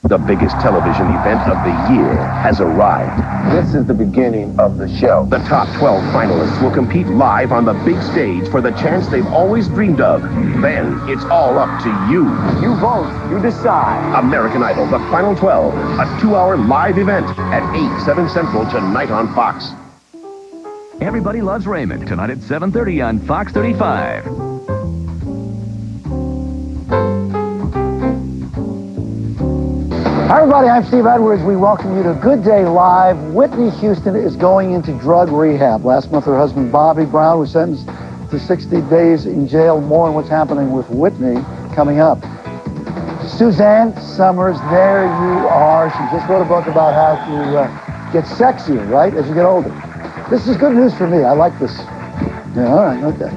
The biggest television event of the year has arrived. This is the beginning of the show. The top 12 finalists will compete live on the big stage for the chance they've always dreamed of. Then it's all up to you. You vote, you decide. American Idol, the Final 12, a 2-hour live event at 8, 7 Central tonight on Fox. Everybody Loves Raymond, tonight at 7:30 on Fox 35. Hi, everybody. I'm Steve Edwards. We welcome you to Good Day Live. Whitney Houston is going into drug rehab. Last month, her husband, Bobby Brown, was sentenced to 60 days in jail. More on what's happening with Whitney coming up. Suzanne Somers, there you are. She just wrote a book about how to get sexier, right, as you get older. This is good news for me. I like this. Yeah, all right, okay.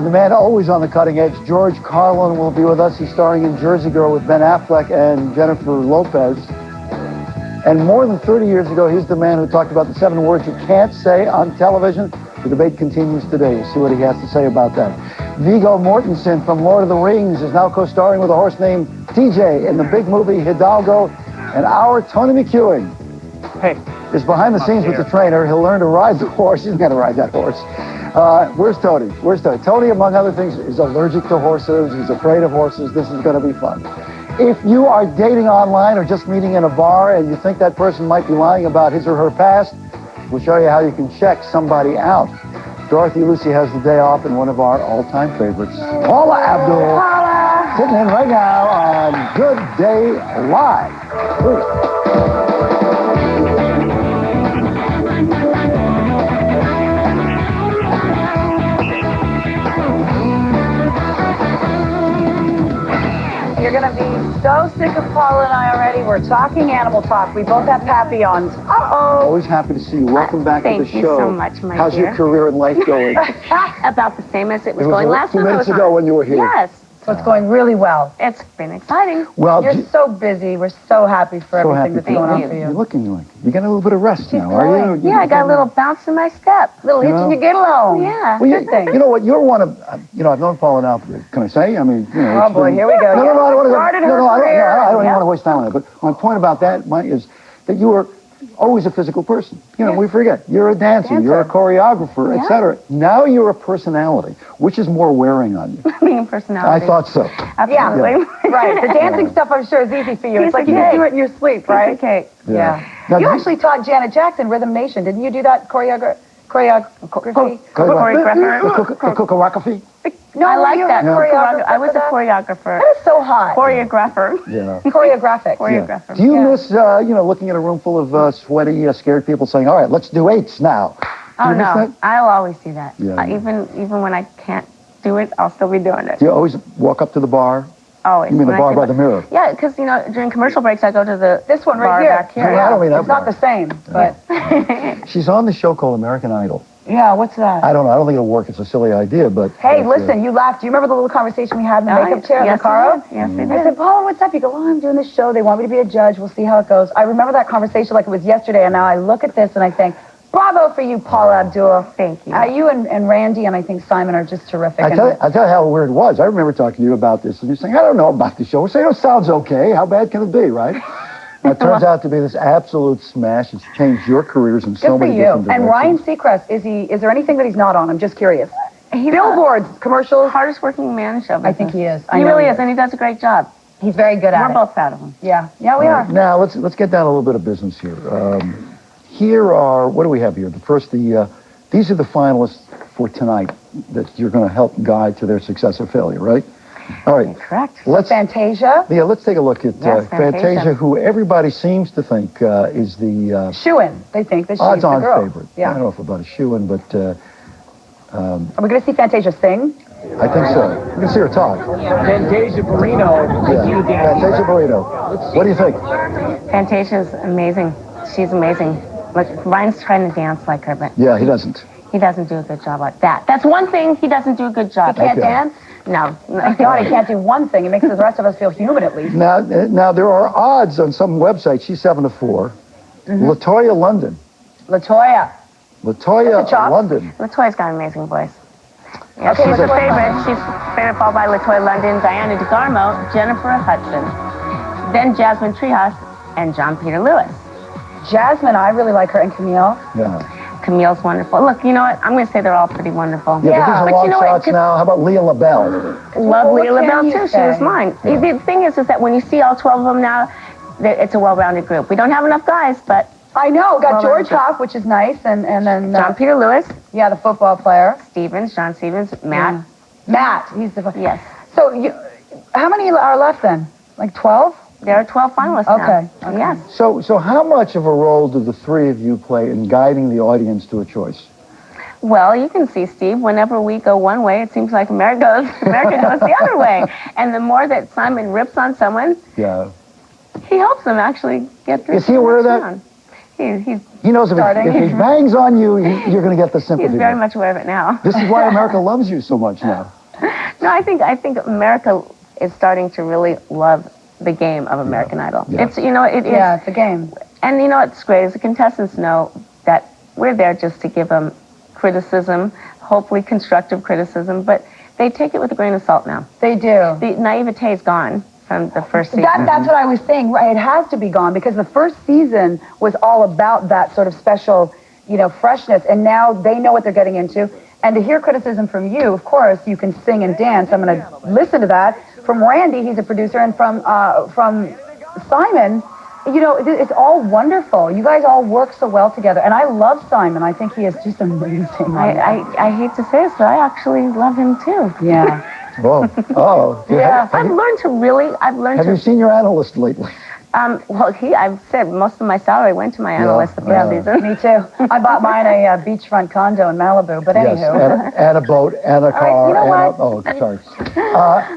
The man always on the cutting edge, George Carlin, will be with us. He's starring in Jersey Girl with Ben Affleck and Jennifer Lopez. And more than 30 years ago, he's the man who talked about the 7 words you can't say on television. The debate continues today. We'll see what he has to say about that. Viggo Mortensen from Lord of the Rings is now co-starring with a horse named TJ in the big movie Hidalgo. And our Tony McEwen is behind the scenes with the trainer. He'll learn to ride the horse. He's going to ride that horse. Where's Tony? Where's Tony? Tony, among other things, is allergic to horses. He's afraid of horses. This is going to be fun. If you are dating online or just meeting in a bar and you think that person might be lying about his or her past, we'll show you how you can check somebody out. Dorothy Lucy has the day off, and one of our all-time favorites, Paula Abdul, sitting in right now on Good Day Live. Please. You're going to be so sick of Paula and I already. We're talking animal talk. We both have papillons. Uh-oh. Always happy to see you. Welcome back to the show. Thank you so much, my How's dear. your career in life going? About the same as it was going last Two time. minutes ago when you were here. Yes. So it's going really well. It's been exciting. Well, You're so busy. We're so happy for everything that's going on for You're you. looking like you got a little bit of rest now, are you? Yeah, I got a little bounce in my step. Little hitch in your get along. Yeah. Well, you know what? You're one of, I've known Paula now. Can I say? I mean, Oh boy, here we go. No, I don't want to. Started her I career. don't even want to waste time on it. But my point about that is that you were always a physical person. We forget. You're a dancer. You're a choreographer, etc. Now you're a personality. Which is more wearing on you? Being a personality. I thought so. Absolutely. Right. The dancing stuff, I'm sure, is easy for you. It's like you can do it in your sleep, right? Okay. Yeah. Now, You actually taught Janet Jackson Rhythm Nation. Didn't you do that choreography? Choreography? No, I like that. Choreographer. I was a choreographer. That is so hot. Choreographer. Yeah. Choreographic. Choreographer. Do you miss, looking at a room full of sweaty, scared people saying, "All right, let's do 8s now"? Oh, you miss no. that? I'll always do that. Yeah. Even when I can't do it, I'll still be doing it. Do you always walk up to the bar? Always. You mean the When I bar see by the mirror? Yeah, because, during commercial breaks, I go to This one right bar here. back here. I don't mean that It's not bar. the same, but She's on the show called American Idol. yeah, what's that? I don't know. I don't think it'll work. It's a silly idea, but... Hey, listen, you laughed. Do you remember the little conversation we had in the makeup chair in the car? Yes, we I did. said, Paula, what's up? You go, well, I'm doing this show. They want me to be a judge. We'll see how it goes. I remember that conversation like it was yesterday, and now I look at this and I think, bravo for you, Paula Abdul. Thank you. You and Randy and I think Simon are just terrific. I'll tell you how weird it was. I remember talking to you about this, and you're saying, I don't know about the show. We're saying, it sounds okay. How bad can it be, right? Now, it turns out to be this absolute smash. It's changed your careers in so many different directions. And Ryan Seacrest, is there anything that he's not on? I'm just curious. Billboards, commercials. Hardest working man in show business. I think he is. He really is, and he does a great job. He's very good at it. We're both proud of him. Yeah, we are. Now, let's get down a little bit of business here. Here are, what do we have here? These are the finalists for tonight that you're going to help guide to their success or failure, right? All right. Correct. Fantasia. Yeah, let's take a look at Yes, Fantasia, who everybody seems to think is the Shoo-in. They think that she's the odds-on girl. favorite. Yeah. I don't know if about a shoo-in, but Are we going to see Fantasia sing? I think so. You can see her talk. Fantasia Barrino. Yeah. Fantasia Burrito. What do you think? Fantasia's amazing. She's amazing. Like, Ryan's trying to dance like her, but Yeah, he doesn't. he doesn't do a good job like that. That's one thing he doesn't do a good job He can't Okay. dance? No. Thank God he can't do one thing. It makes the rest of us feel human at least. Now there are odds on some websites. She's 7-4. LaToya London. LaToya. LaToya That's a chop. London. LaToya's got an amazing voice. Yeah, Okay, she's a LaToya. favorite. She's favorite followed by LaToya London, Diana DeGarmo, Jennifer Hudson. Then Jasmine Treehouse and John Peter Lewis. Jasmine, I really like her, and Camille. Yeah. Camille's wonderful. Look, you know what? I'm going to say they're all pretty wonderful. Yeah, but these are long you know what? shots now. How about Leah LaBelle? Love Leah What can LaBelle you too. She say? was mine. The thing is that when you see all 12 of them now, it's a well-rounded group. We don't have enough guys, but I know. Got Well, George that's Hoff, which is nice, and then John Peter Lewis, yeah, the football player. John Stevens, Matt. Matt, he's the Yes. So how many are left then? Like 12? There are 12 finalists Okay, now. okay. Yes. So how much of a role do the three of you play in guiding the audience to a choice? Well, you can see, Steve, whenever we go one way, it seems like America goes the other way. And the more that Simon rips on someone, Yeah. he helps them actually get through. Is he aware of that? He knows if he bangs on you, you're going to get the sympathy. He's very much aware of it now. This is why America loves you so much now. No, I think America is starting to really love the game of American Idol. Yeah. It's, you know, it is. Yeah, it's a game. And you know, it's great is the contestants know that we're there just to give them criticism, hopefully constructive criticism, but they take it with a grain of salt now. They do. The naivete is gone from the first season. That's what I was saying. Right, it has to be gone because the first season was all about that sort of special, freshness, and now they know what they're getting into. And to hear criticism from you, of course, you can sing and dance. I'm going to listen to that. From Randy, he's a producer, and from Simon, it's all wonderful. You guys all work so well together, and I love Simon. I think he is just amazing. I hate to say this, but I actually love him too. Yeah. Whoa. Oh. Yeah. I've learned Have you seen your analyst lately? Well, I've said most of my salary went to my analyst the first season. Me too. I bought mine a beachfront condo in Malibu, but anywho. Yes, and a boat, and a car. You know sorry.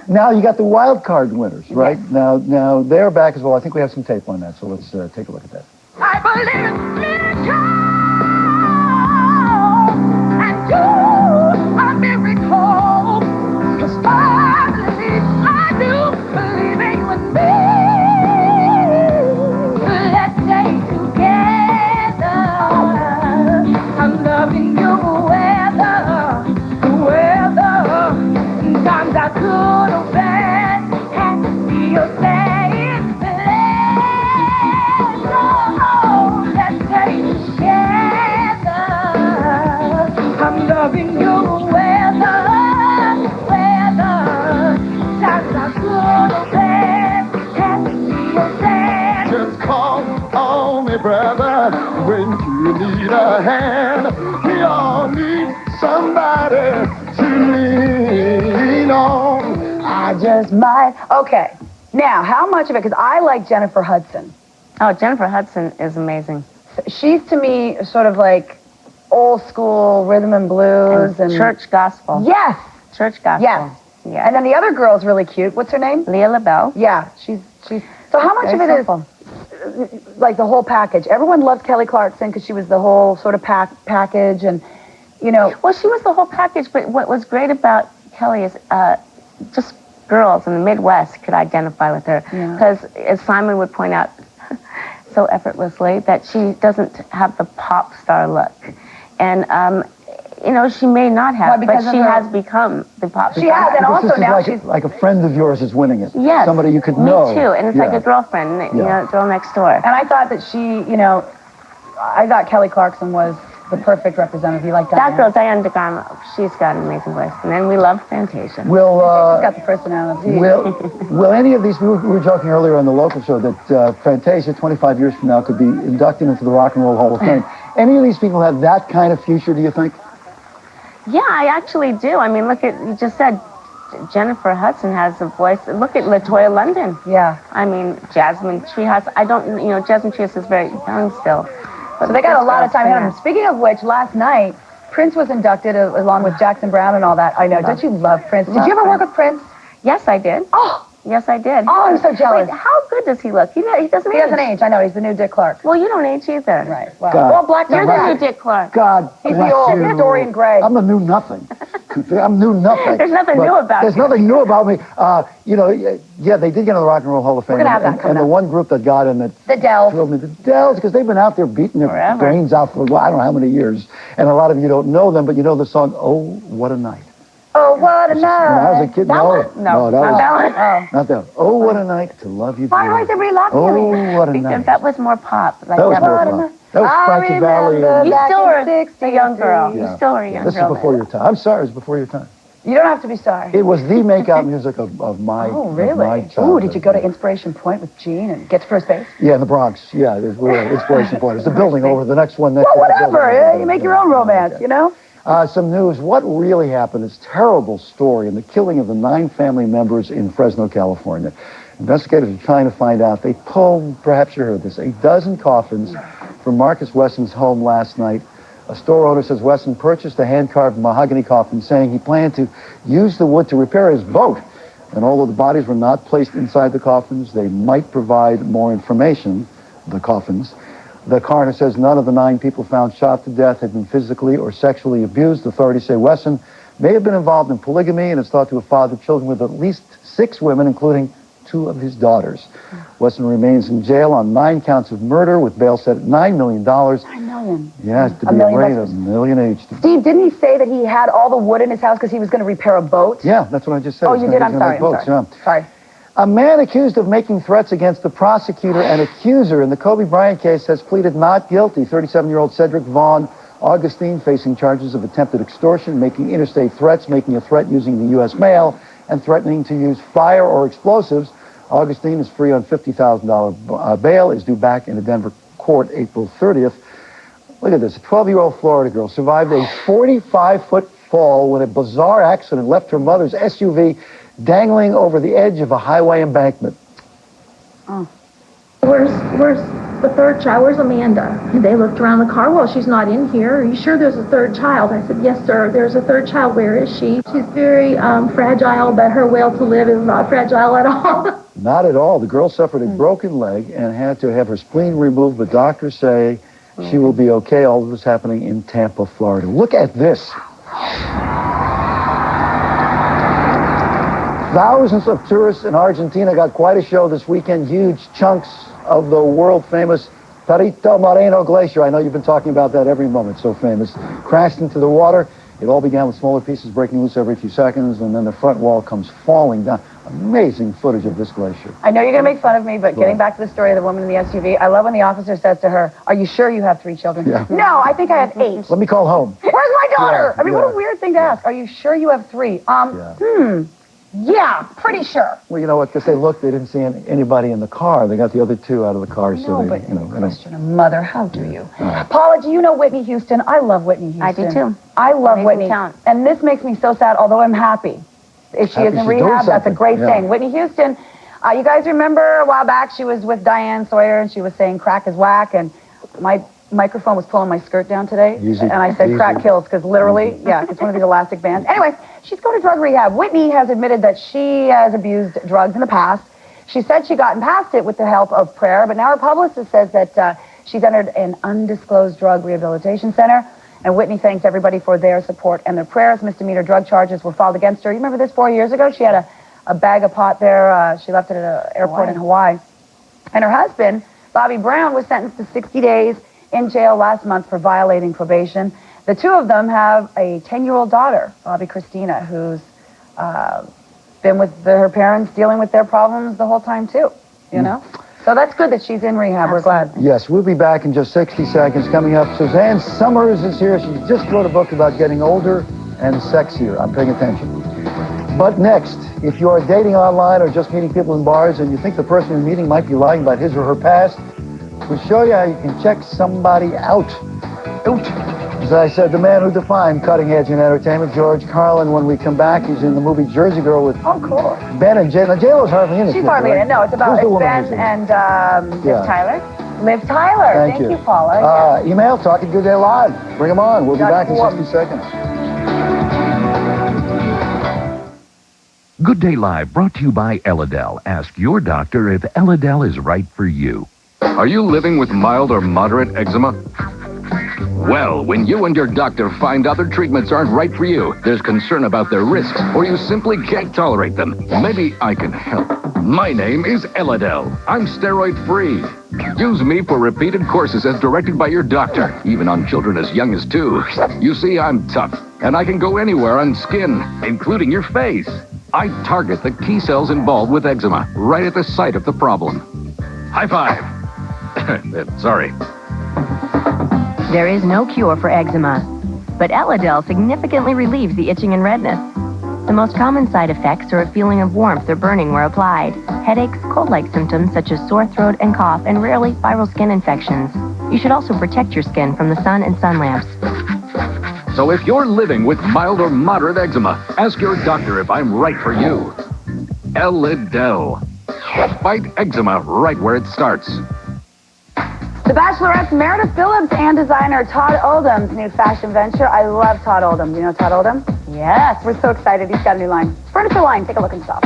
Now you got the wild card winners, right? Yes. Now they're back as well. I think we have some tape on that, so let's take a look at that. I believe in miracles and do a miracle. 'Cause finally I do believe in you and me. Let's stay together. I'm loving you weather. Times I could have been and feel safe. Let's stay together. I'm loving you weather. Times I could have been and feel safe. Just call on me, brother, when you need a hand. We all need somebody to lean on. I just might. Okay. Now, how much of it? Because I like Jennifer Hudson. Oh, Jennifer Hudson is amazing. She's to me sort of like old school rhythm and blues and church gospel. Yes. Church gospel. Yes. Yeah. And then the other girl's really cute. What's her name? Leah LaBelle. Yeah. She's. So how much of it is like the whole package? Everyone loves Kelly Clarkson because she was the whole sort of package, and Well, she was the whole package, but what was great about Kelly is just girls in the Midwest could identify with her. Because, as Simon would point out so effortlessly, that she doesn't have the pop star look. And, she may not have, but she has become the pop star. She has, and also now she's like a friend of yours is winning it. Yes. Somebody you could know. Me too, and it's like a girlfriend, girl next door. And I thought that she, I thought Kelly Clarkson was the perfect representative. You like that girl, Diane DeGarmo, she's got an amazing voice. And then we love Fantasia. She's got the personality. Will any of these, we were joking earlier on the local show that Fantasia 25 years from now could be inducted into the Rock and Roll Hall of Fame. Any of these people have that kind of future, do you think? Yeah, I actually do. I mean, look at, you just said Jennifer Hudson has a voice. Look at LaToya London. Yeah. I mean, Jasmine Treehouse. Jasmine Treehouse is very young still. But so they got a lot of time ahead of them. Speaking of which, last night, Prince was inducted along with Jackson Browne and all that. I know. Don't you love Prince? Did you ever work with Prince? Yes, I did. Oh! Yes, I did. Oh, I'm so jealous. Wait, how good does he look? He doesn't age. He doesn't age. I know. He's the new Dick Clark. Well, you don't age either. Right. Well, God. Black You're the new Dick Clark. God He's bless the old you. Dorian Gray. I'm the new nothing. I'm new nothing. There's nothing new about There's you. nothing new about me. Yeah, they did get into the Rock and Roll Hall of Fame. We're going to have that and the one group that got in that The Dells. thrilled me, the Dells, because they've been out there beating their Forever. brains out for I don't know how many years. And a lot of you don't know them, but you know the song, Oh, What a Night. Oh, what a When night. I was a kid, That no, one? no, that was that one. Oh. not that one. Oh, what a night to love you. Why dear. is everybody laughing at me? Oh, what a Because night. that was more pop. Like That was that more was- fun. That was Frankie Valley. You back still in were a 63. young girl. Yeah. You still were a young This girl. is before your time. I'm sorry, it's before your time. You don't have to be sorry. It was the make-out music of my Oh, of really? my Ooh, childhood. did you go to Inspiration Point with Gene and get to first base? Yeah, in the Bronx. Yeah, we were at Inspiration Point. It's the building over the next one. Next Well, to the whatever. building. Yeah, you make your own romance, Okay. you know? Some news. What really happened? This terrible story in the killing of the 9 family members in Fresno, California. Investigators are trying to find out. They pulled, perhaps you heard this, a dozen coffins from Marcus Wesson's home last night. A store owner says Wesson purchased a hand-carved mahogany coffin, saying he planned to use the wood to repair his boat. And although the bodies were not placed inside the coffins, they might provide more information, the coffins. The coroner says none of the 9 people found shot to death had been physically or sexually abused. Authorities say Wesson may have been involved in polygamy and is thought to have fathered children with at least 6 women, including 2 of his daughters. Wesson remains in jail on 9 counts of murder with bail set at $9 million. $9 million. Yeah, to A be million arraigned, bucks. $1 million each. Steve, didn't he say that he had all the wood in his house because he was going to repair a boat? Yeah, that's what I just said. Oh, He's you gonna- did? he's I'm gonna sorry. make boats, yeah. Sorry. A man accused of making threats against the prosecutor and accuser in the Kobe Bryant case has pleaded not guilty. 37-year-old Cedric Vaughn Augustine facing charges of attempted extortion, making interstate threats, making a threat using the U.S. mail, and threatening to use fire or explosives. Augustine is free on $50,000 bail, is due back in a Denver court April 30th. Look at this. A 12-year-old Florida girl survived a 45-foot fall when a bizarre accident left her mother's SUV dangling over the edge of a highway embankment. Where's the third child? Where's Amanda? And they looked around the car. Well, she's not in here. Are you sure there's a third child? I said, yes, sir. There's a third child. Where is she? She's very fragile, but her will to live is not fragile at all. Not at all. The girl suffered a broken leg and had to have her spleen removed, but doctors say she will be okay. All of this happening in Tampa, Florida. Look at this. Thousands of tourists in Argentina got quite a show this weekend. Huge chunks of the world-famous Perito Moreno Glacier. I know you've been talking about that every moment. So famous. Crashed into the water. It all began with smaller pieces breaking loose every few seconds, and then the front wall comes falling down. Amazing footage of this glacier. I know you're going to make fun of me, but getting back to the story of the woman in the SUV, I love when the officer says to her, are you sure you have 3 children? Yeah. No, I think I have 8. Let me call home. Where's my daughter? Yeah, I mean, what a weird thing to ask. Are you sure you have 3? Yeah, pretty sure. Well, you know what? Because they looked, they didn't see anybody in the car. They got the other 2 out of the car. No, They, but you know, question a mother, how do you? Paula, do you know Whitney Houston? I love Whitney Houston. I do too. I love Amazing Whitney. talent. And this makes me so sad, although I'm happy. If she Happy is in she's doing rehab, that's a something. great Yeah. thing. Whitney Houston, you guys remember a while back she was with Diane Sawyer and she was saying crack is whack, and my microphone was pulling my skirt down today. Easy. And I said Easy. crack kills, because literally, yeah, it's one of these elastic bands. Anyway, she's going to drug rehab. Whitney has admitted that she has abused drugs in the past. She said she gotten past it with the help of prayer, but now her publicist says that she's entered an undisclosed drug rehabilitation center. And Whitney thanks everybody for their support and their prayers. Misdemeanor drug charges were filed against her. You remember this 4 years ago? She had a bag of pot there. She left it at an airport in Hawaii. And her husband, Bobby Brown, was sentenced to 60 days in jail last month for violating probation. The 2 of them have a 10-year-old daughter, Bobby Christina, who's been with her parents dealing with their problems the whole time, too, you know? So that's good that she's in rehab. We're glad. Yes, we'll be back in just 60 seconds. Coming up, Suzanne Somers is here. She just wrote a book about getting older and sexier. I'm paying attention. But next, if you are dating online or just meeting people in bars and you think the person you're meeting might be lying about his or her past, we'll show you how you can check somebody out. As I said, the man who defined cutting edge in entertainment, George Carlin. When we come back, he's in the movie Jersey Girl with cool. Ben and J. Now, J-Lo's hardly in it. She's hardly in it. No, it's about Who's the woman Ben who's in it? and Yeah. Tyler? Liv Tyler. Thank you. Paula. Email, Talking Good Day Live. Bring them on. We'll be back in 60 seconds. Good Day Live brought to you by Elidel. Ask your doctor if Elidel is right for you. Are you living with mild or moderate eczema? Well, when you and your doctor find other treatments aren't right for you, there's concern about their risks, or you simply can't tolerate them, maybe I can help. My name is Elidel. I'm steroid-free. Use me for repeated courses as directed by your doctor, even on children as young as 2. You see, I'm tough, and I can go anywhere on skin, including your face. I target the key cells involved with eczema, right at the site of the problem. High five. Sorry. There is no cure for eczema, but Elidel significantly relieves the itching and redness. The most common side effects are a feeling of warmth or burning where applied, headaches, cold-like symptoms such as sore throat and cough, and rarely viral skin infections. You should also protect your skin from the sun and sun lamps. So if you're living with mild or moderate eczema, ask your doctor if I'm right for you. Elidel. Fight eczema right where it starts. The Bachelorette's Meredith Phillips and designer Todd Oldham's new fashion venture. I love Todd Oldham. Do you know Todd Oldham? Yes. We're so excited. He's got a new line. Furniture line. Take a look and stop.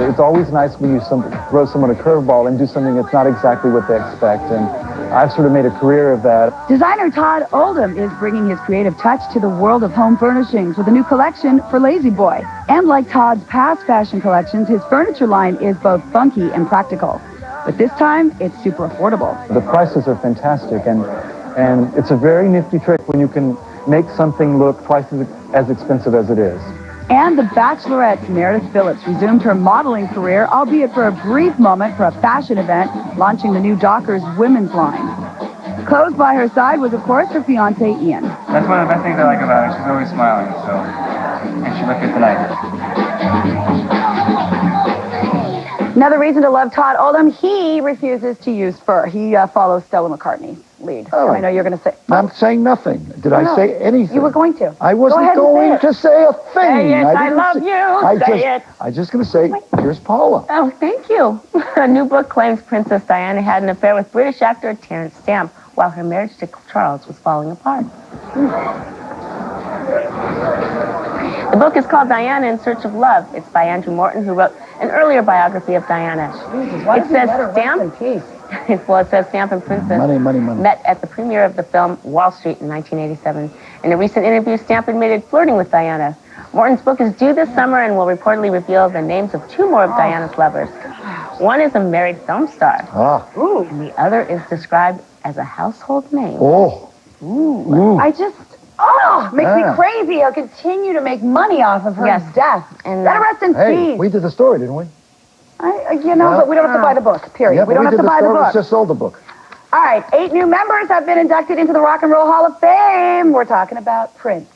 It's always nice when you throw someone a curveball and do something that's not exactly what they expect. And I've sort of made a career of that. Designer Todd Oldham is bringing his creative touch to the world of home furnishings with a new collection for Lazy Boy. And like Todd's past fashion collections, his furniture line is both funky and practical. But this time, it's super affordable. The prices are fantastic, and it's a very nifty trick when you can make something look twice as expensive as it is. And the Bachelorette's Meredith Phillips resumed her modeling career, albeit for a brief moment, for a fashion event, launching the new Dockers women's line. Close by her side was, of course, her fiancé, Ian. That's one of the best things I like about her. She's always smiling, so... And she looked good tonight. Another reason to love Todd Oldham, he refuses to use fur. He follows Stella McCartney's lead. Oh. So I know you're going to say... I'm saying nothing. Did I say anything? You were going to. I wasn't going to say a thing. Say it, I didn't love say- you. Say it. I just going to say, here's Paula. Oh, thank you. A new book claims Princess Diana had an affair with British actor Terence Stamp while her marriage to Charles was falling apart. The book is called Diana in Search of Love. It's by Andrew Morton, who wrote an earlier biography of Diana. It says Stamp. Well, it says Stamp and Princess met at the premiere of the film Wall Street in 1987. In a recent interview, Stamp admitted flirting with Diana. Morton's book is due this summer and will reportedly reveal the names of 2 more of Diana's lovers. One is a married film star, and the other is described as a household name. I just... makes me crazy. I'll continue to make money off of her death. And let her rest in peace. We did the story, didn't we? But we don't have to buy the book, period. Yeah, we don't have to buy the book. We just sold the book. All right, 8 new members have been inducted into the Rock and Roll Hall of Fame. We're talking about Prince.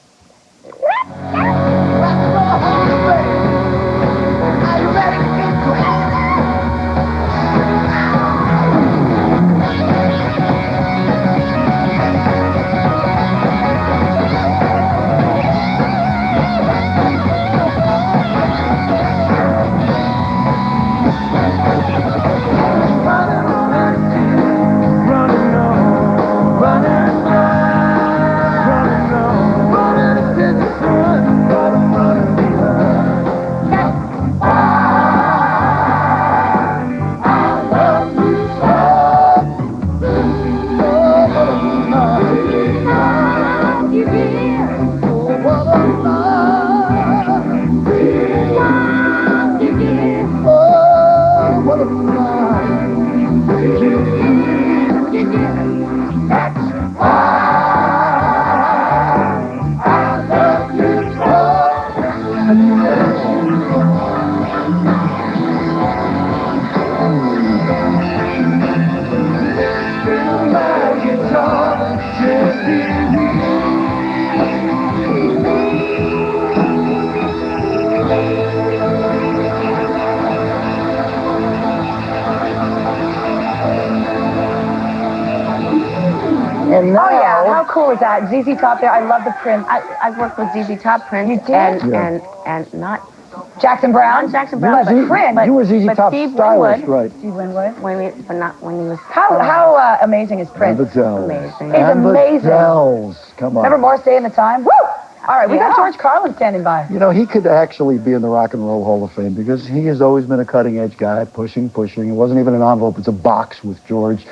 And now, how cool is that? ZZ Top there. I love the Prince. I've worked with ZZ Top, Prince, You did? and not Jackson Brown. Not Jackson Brown, but Prince. You were ZZ Top Steve stylist, Winwood. right? Steve Winwood. but not when he was. How amazing is Prince? And the Dells. Amazing. He's amazing. Dells. Come on. Remember Morris Day and the Time? Woo! All right, we got George Carlin standing by. You know, he could actually be in the Rock and Roll Hall of Fame because he has always been a cutting-edge guy, pushing. It wasn't even an envelope, it's a box with George. He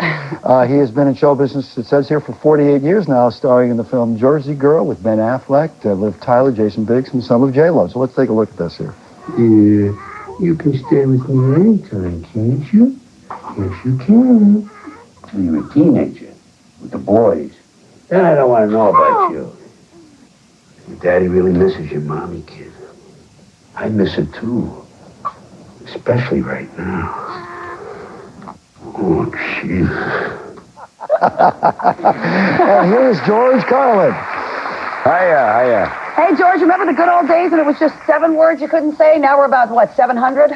has been in show business, it says here, for 48 years now, starring in the film Jersey Girl with Ben Affleck, Liv Tyler, Jason Biggs, and some of J-Lo. So let's take a look at this here. Yeah, you can stay with me anytime, can't you? Yes, you can. When you're a teenager, with the boys. Then I don't want to know about you. Your daddy really misses your mommy, kid. I miss her too. Especially right now. Oh, jeez. And here's George Carlin. Hiya. Hey, George, remember the good old days when it was just 7 words you couldn't say? Now we're about, what, 700?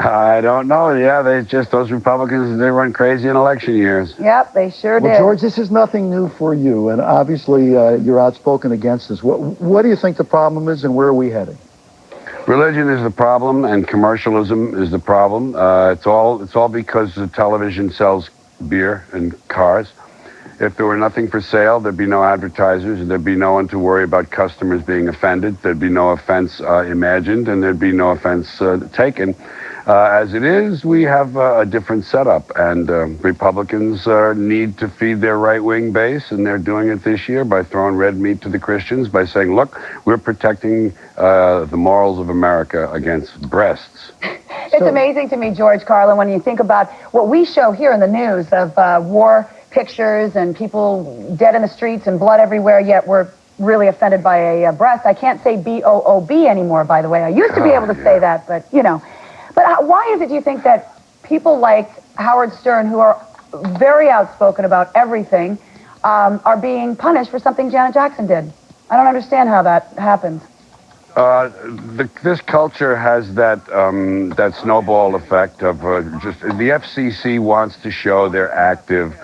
I don't know. Yeah, those Republicans, they run crazy in election years. Yep, they sure did. Well, George, this is nothing new for you, and obviously you're outspoken against this. What do you think the problem is, and where are we heading? Religion is the problem, and commercialism is the problem. It's all because the television sells beer and cars. If there were nothing for sale, there'd be no advertisers, and there'd be no one to worry about customers being offended. There'd be no offense imagined, and there'd be no offense taken. As it is, we have a different setup, and Republicans need to feed their right-wing base, and they're doing it this year by throwing red meat to the Christians, by saying, look, we're protecting the morals of America against breasts. It's amazing to me, George Carlin, when you think about what we show here in the news of war pictures and people dead in the streets and blood everywhere, yet we're really offended by a breast. I can't say B-O-O-B anymore, by the way. I used to be able to say that, but, you know. But why is it, do you think, that people like Howard Stern, who are very outspoken about everything, are being punished for something Janet Jackson did? I don't understand how that happens. This culture has that snowball effect of just the FCC wants to show they're active.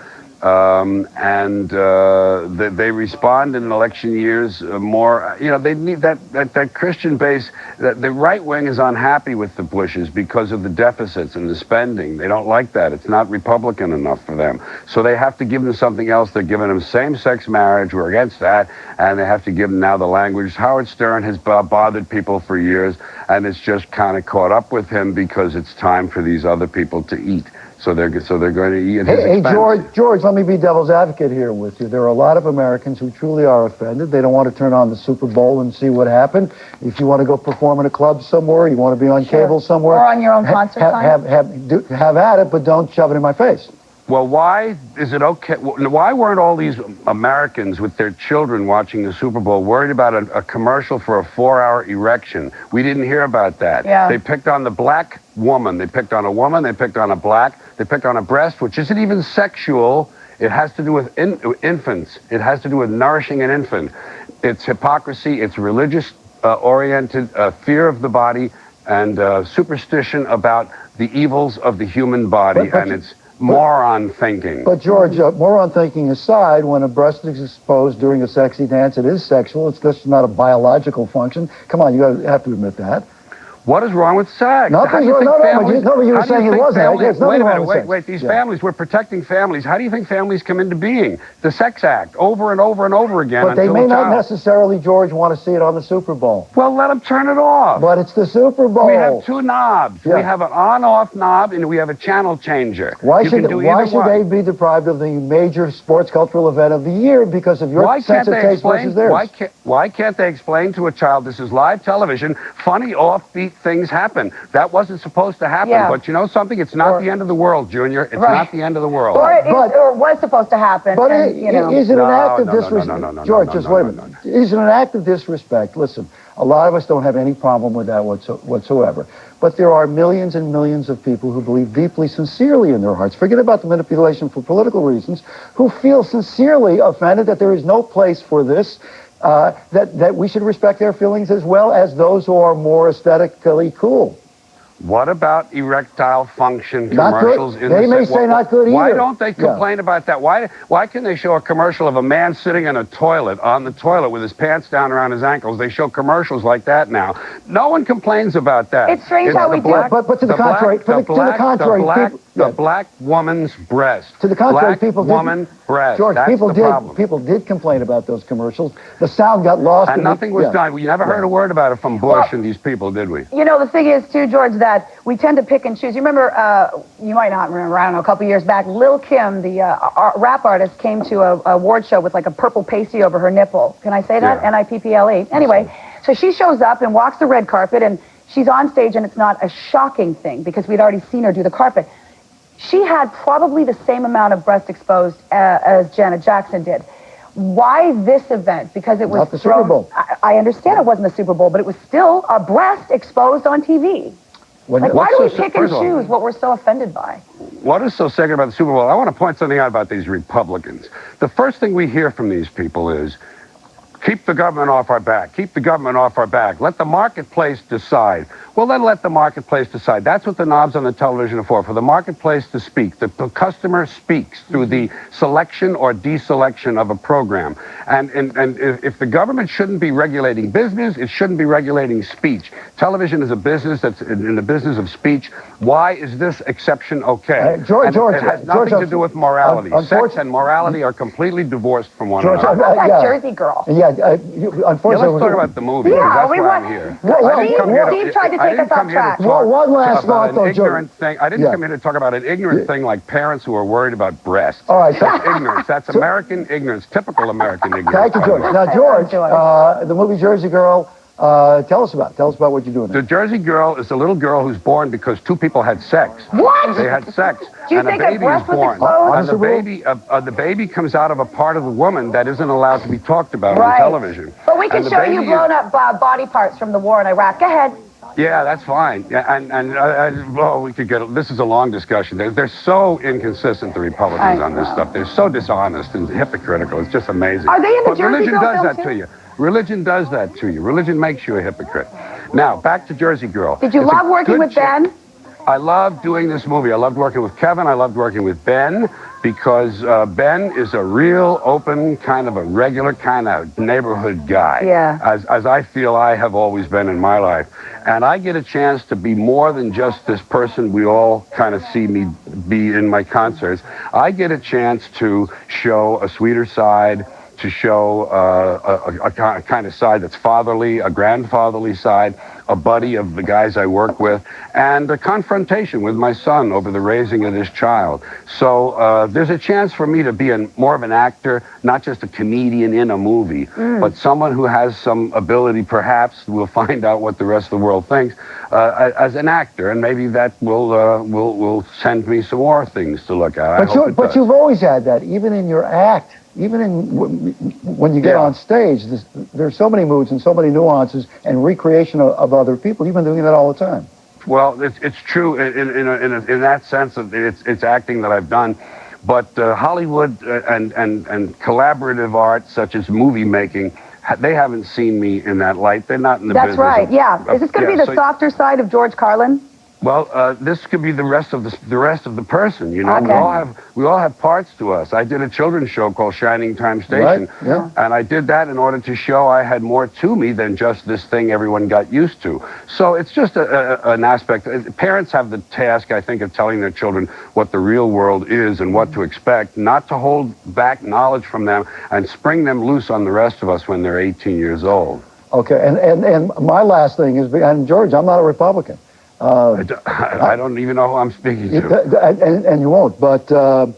They respond in election years more. You know, they need that Christian base. The right wing is unhappy with the Bushes because of the deficits and the spending. They don't like that. It's not Republican enough for them. So they have to give them something else. They're giving them same-sex marriage. We're against that. And they have to give them now the language. Howard Stern has bothered people for years, and it's just kind of caught up with him because it's time for these other people to eat. So they're going to eat at his expense. Hey, George, let me be devil's advocate here with you. There are a lot of Americans who truly are offended. They don't want to turn on the Super Bowl and see what happened. If you want to go perform in a club somewhere, you want to be on cable somewhere. Or on your own concert have at it, but don't shove it in my face. Well, why is it okay? Why weren't all these Americans with their children watching the Super Bowl worried about a commercial for a 4-hour erection? We didn't hear about that. Yeah. They picked on the black woman. They picked on a woman. They picked on a black. They picked on a breast, which isn't even sexual. It has to do with infants. It has to do with nourishing an infant. It's hypocrisy. It's religious-oriented fear of the body and superstition about the evils of the human body, and it's moron thinking. But George, moron thinking aside, when a breast is exposed during a sexy dance, it is sexual. It's just not a biological function. Come on, you have to admit that. What is wrong with sex? Nothing. You were saying it wasn't. Wait a minute. Wait. These families, we're protecting families. How do you think families come into being? The Sex Act, over and over and over again. But they may not necessarily, George, want to see it on the Super Bowl. Well, let them turn it off. But it's the Super Bowl. We have 2 knobs. Yeah. We have an on-off knob, and we have a channel changer. Why should they be deprived of the major sports cultural event of the year because of your sense of taste versus theirs? Why can't they explain to a child, this is live television, funny, offbeat things happen? That wasn't supposed to happen, but you know something? It's not the end of the world, Junior. It's not the end of the world. Or was supposed to happen. But is it an act of disrespect? George, just wait a minute. Is it an act of disrespect? Listen, a lot of us don't have any problem with that whatsoever. But there are millions and millions of people who believe deeply, sincerely in their hearts, forget about the manipulation for political reasons, who feel sincerely offended that there is no place for this, that we should respect their feelings as well as those who are more aesthetically cool. What about erectile function commercials? They may say not good either. Why don't they complain about that? Why can they show a commercial of a man sitting in a toilet, on the toilet with his pants down around his ankles? They show commercials like that now. No one complains about that. It's strange how we do it. But to the contrary, The black woman's breast. To the contrary, black people woman breast. George, That's the problem. people did complain about those commercials. The sound got lost. And nothing was done. We never heard a word about it from Bush and these people, did we? You know, the thing is, too, George, that we tend to pick and choose. You remember, you might not remember, I don't know, a couple years back, Lil' Kim, the rap artist, came to a award show with like a purple pasty over her nipple. Can I say that? Yeah. Nipple. Anyway, so she shows up and walks the red carpet, and she's on stage, and it's not a shocking thing because we'd already seen her do the carpet. She had probably the same amount of breast exposed as Janet Jackson did. Why this event? Because it was not the Super Bowl. I understand it wasn't the Super Bowl, but it was still a breast exposed on TV. Like, why do we pick and choose what we're so offended by? What is so sacred about the Super Bowl? I want to point something out about these Republicans. The first thing we hear from these people is, keep the government off our back. Keep the government off our back. Let the marketplace decide. Well, then let the marketplace decide. That's what the knobs on the television are for the marketplace to speak. The customer speaks through the selection or deselection of a program. And if the government shouldn't be regulating business, it shouldn't be regulating speech. Television is a business that's in the business of speech. Why is this exception okay? George, it has nothing to do with morality. Sex and morality are completely divorced from one another. How about that Jersey girl? Yeah, unfortunately. Let's talk about the movie. Yeah, that's why I'm here. Steve tried to take us off track. One last thought, though, George. I didn't come here to talk about an ignorant thing like parents who are worried about breasts. All right. That's ignorance. That's American ignorance, typical American ignorance. Thank you, George. Now, George, the movie Jersey Girl, tell us about what you're doing. The Jersey Girl is a little girl who's born because two people had sex. What? They had sex. Do you and think a baby is born. And the baby comes out of a part of the woman that isn't allowed to be talked about on television. But we can show you blown up body parts from the war in Iraq. Go ahead. Yeah, that's fine. Yeah, well, we could get. This is a long discussion. They're so inconsistent, the Republicans, on this stuff. They're so dishonest and hypocritical. It's just amazing. Are they in the Jersey religion Girl does film that to you. Religion does that to you. Religion makes you a hypocrite. Now, back to Jersey Girl. Did you love working with Ben? I loved doing this movie. I loved working with Kevin. I loved working with Ben because Ben is a real open, kind of a regular kind of neighborhood guy. Yeah. As I feel I have always been in my life. And I get a chance to be more than just this person we all kind of see me be in my concerts. I get a chance to show a sweeter side, to show a kind of side that's fatherly, a grandfatherly side, a buddy of the guys I work with, and a confrontation with my son over the raising of this child. So there's a chance for me to be more of an actor, not just a comedian in a movie, but someone who has some ability, perhaps, we'll find out what the rest of the world thinks, as an actor, and maybe that will send me some more things to look at. But you've always had that, even in your act. Even when you get on stage, there's so many moods and so many nuances and recreation of other people. You've been doing that all the time. Well, it's true in that sense. It's acting that I've done, but Hollywood and collaborative art such as movie making, they haven't seen me in that light. They're not in the business. That's right. Is this going to be the softer side of George Carlin? Well, this could be the rest of the person. You know, Okay. we all have parts to us. I did a children's show called Shining Time Station, and I did that in order to show I had more to me than just this thing everyone got used to. So it's just an aspect. Parents have the task, I think, of telling their children what the real world is and what to expect, not to hold back knowledge from them and spring them loose on the rest of us when they're 18 years old. Okay, and my last thing is, and George, I'm not a Republican. I don't even know who I'm speaking to. And you won't, but the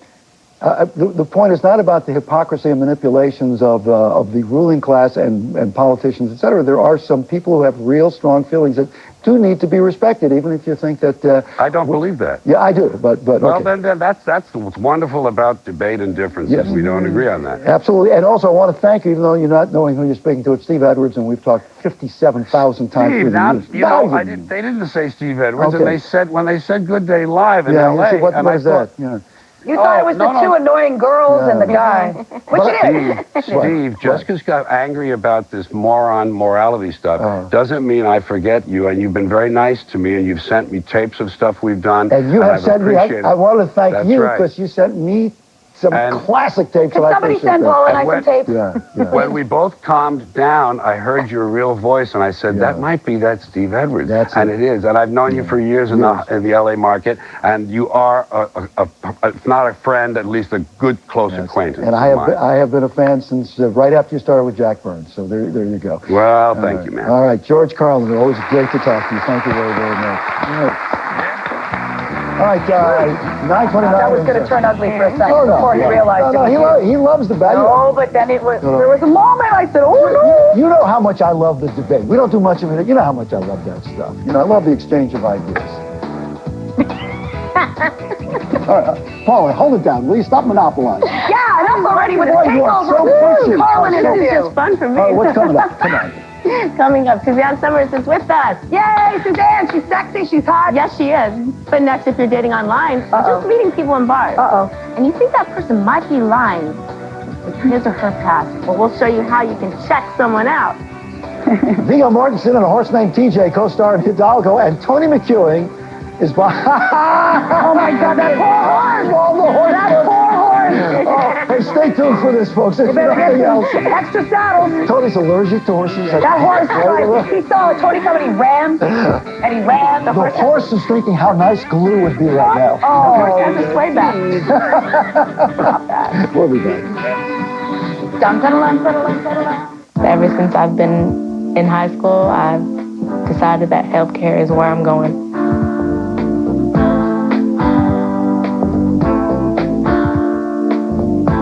point is not about the hypocrisy and manipulations of the ruling class and politicians, et cetera. There are some people who have real strong feelings that do need to be respected, even if you think that... I don't believe that. Yeah, I do, but well, okay. then that's what's wonderful about debate and differences. Yes. We don't agree on that. Absolutely, and also I want to thank you, even though you're not knowing who you're speaking to. It's Steve Edwards, and we've talked 57,000 times. Steve, they didn't say Steve Edwards, and when they said Good Day Live in L.A., what is that? Yeah. You thought it was the two annoying girls and the guy. Which it is. Steve, just because you got angry about this moron morality stuff doesn't mean I forget you. And you've been very nice to me, and you've sent me tapes of stuff we've done. And you have sent me, I want to thank you because you sent me some And- classic tapes. Could that I somebody think send should- Paula and I And some tapes? Yeah, yeah. When we both calmed down, I heard your real voice, and I said, that might be that Steve Edwards. That's and it. it is. And I've known you for years in the LA market, and you are, if not a friend, at least a good, close acquaintance. And I have been a fan since right after you started with Jack Burns. So there you go. Well, thank you, man. All right, George Carlin, always great to talk to you. Thank you very, very much. All right, 9:29. That was going to turn ugly for a second Oh, no, before he realized no, it he, was you. he loves the bad. No, but then it was, there was a moment I said, oh, no. You know how much I love the debate. We don't do much of it. You know how much I love that stuff. You know, I love the exchange of ideas. All right, Paula, hold it down. Will you stop monopolizing? Yeah, enough already with the Boy, you are takeover. so Woo, pushy. Carlin So interview. It's fun for me. All right, what's coming up? Come on. Coming up, Suzanne Somers is with us. Yay, Suzanne. She's sexy. She's hot. Yes, she is. But next, if you're dating online, just meeting people in bars. And you think that person might be lying with his or her past. Well, we'll show you how you can check someone out. Viggo Mortensen and a horse named TJ co-star in Hidalgo, and Tony McEwing is behind. Oh, my God, that poor horse. All the horse. That poor horse. Oh, hey, stay tuned for this, folks. There's Better nothing get else. extra saddles. Tony's allergic to horses. That horse, like, he saw Tony coming, he ran, and he ran. The horse is thinking how nice glue would be right now. Oh, the horse has a sway back. We'll be back. Dun, dun, dun, dun, dun, dun, dun. Ever since I've been in high school, I've decided that healthcare is where I'm going.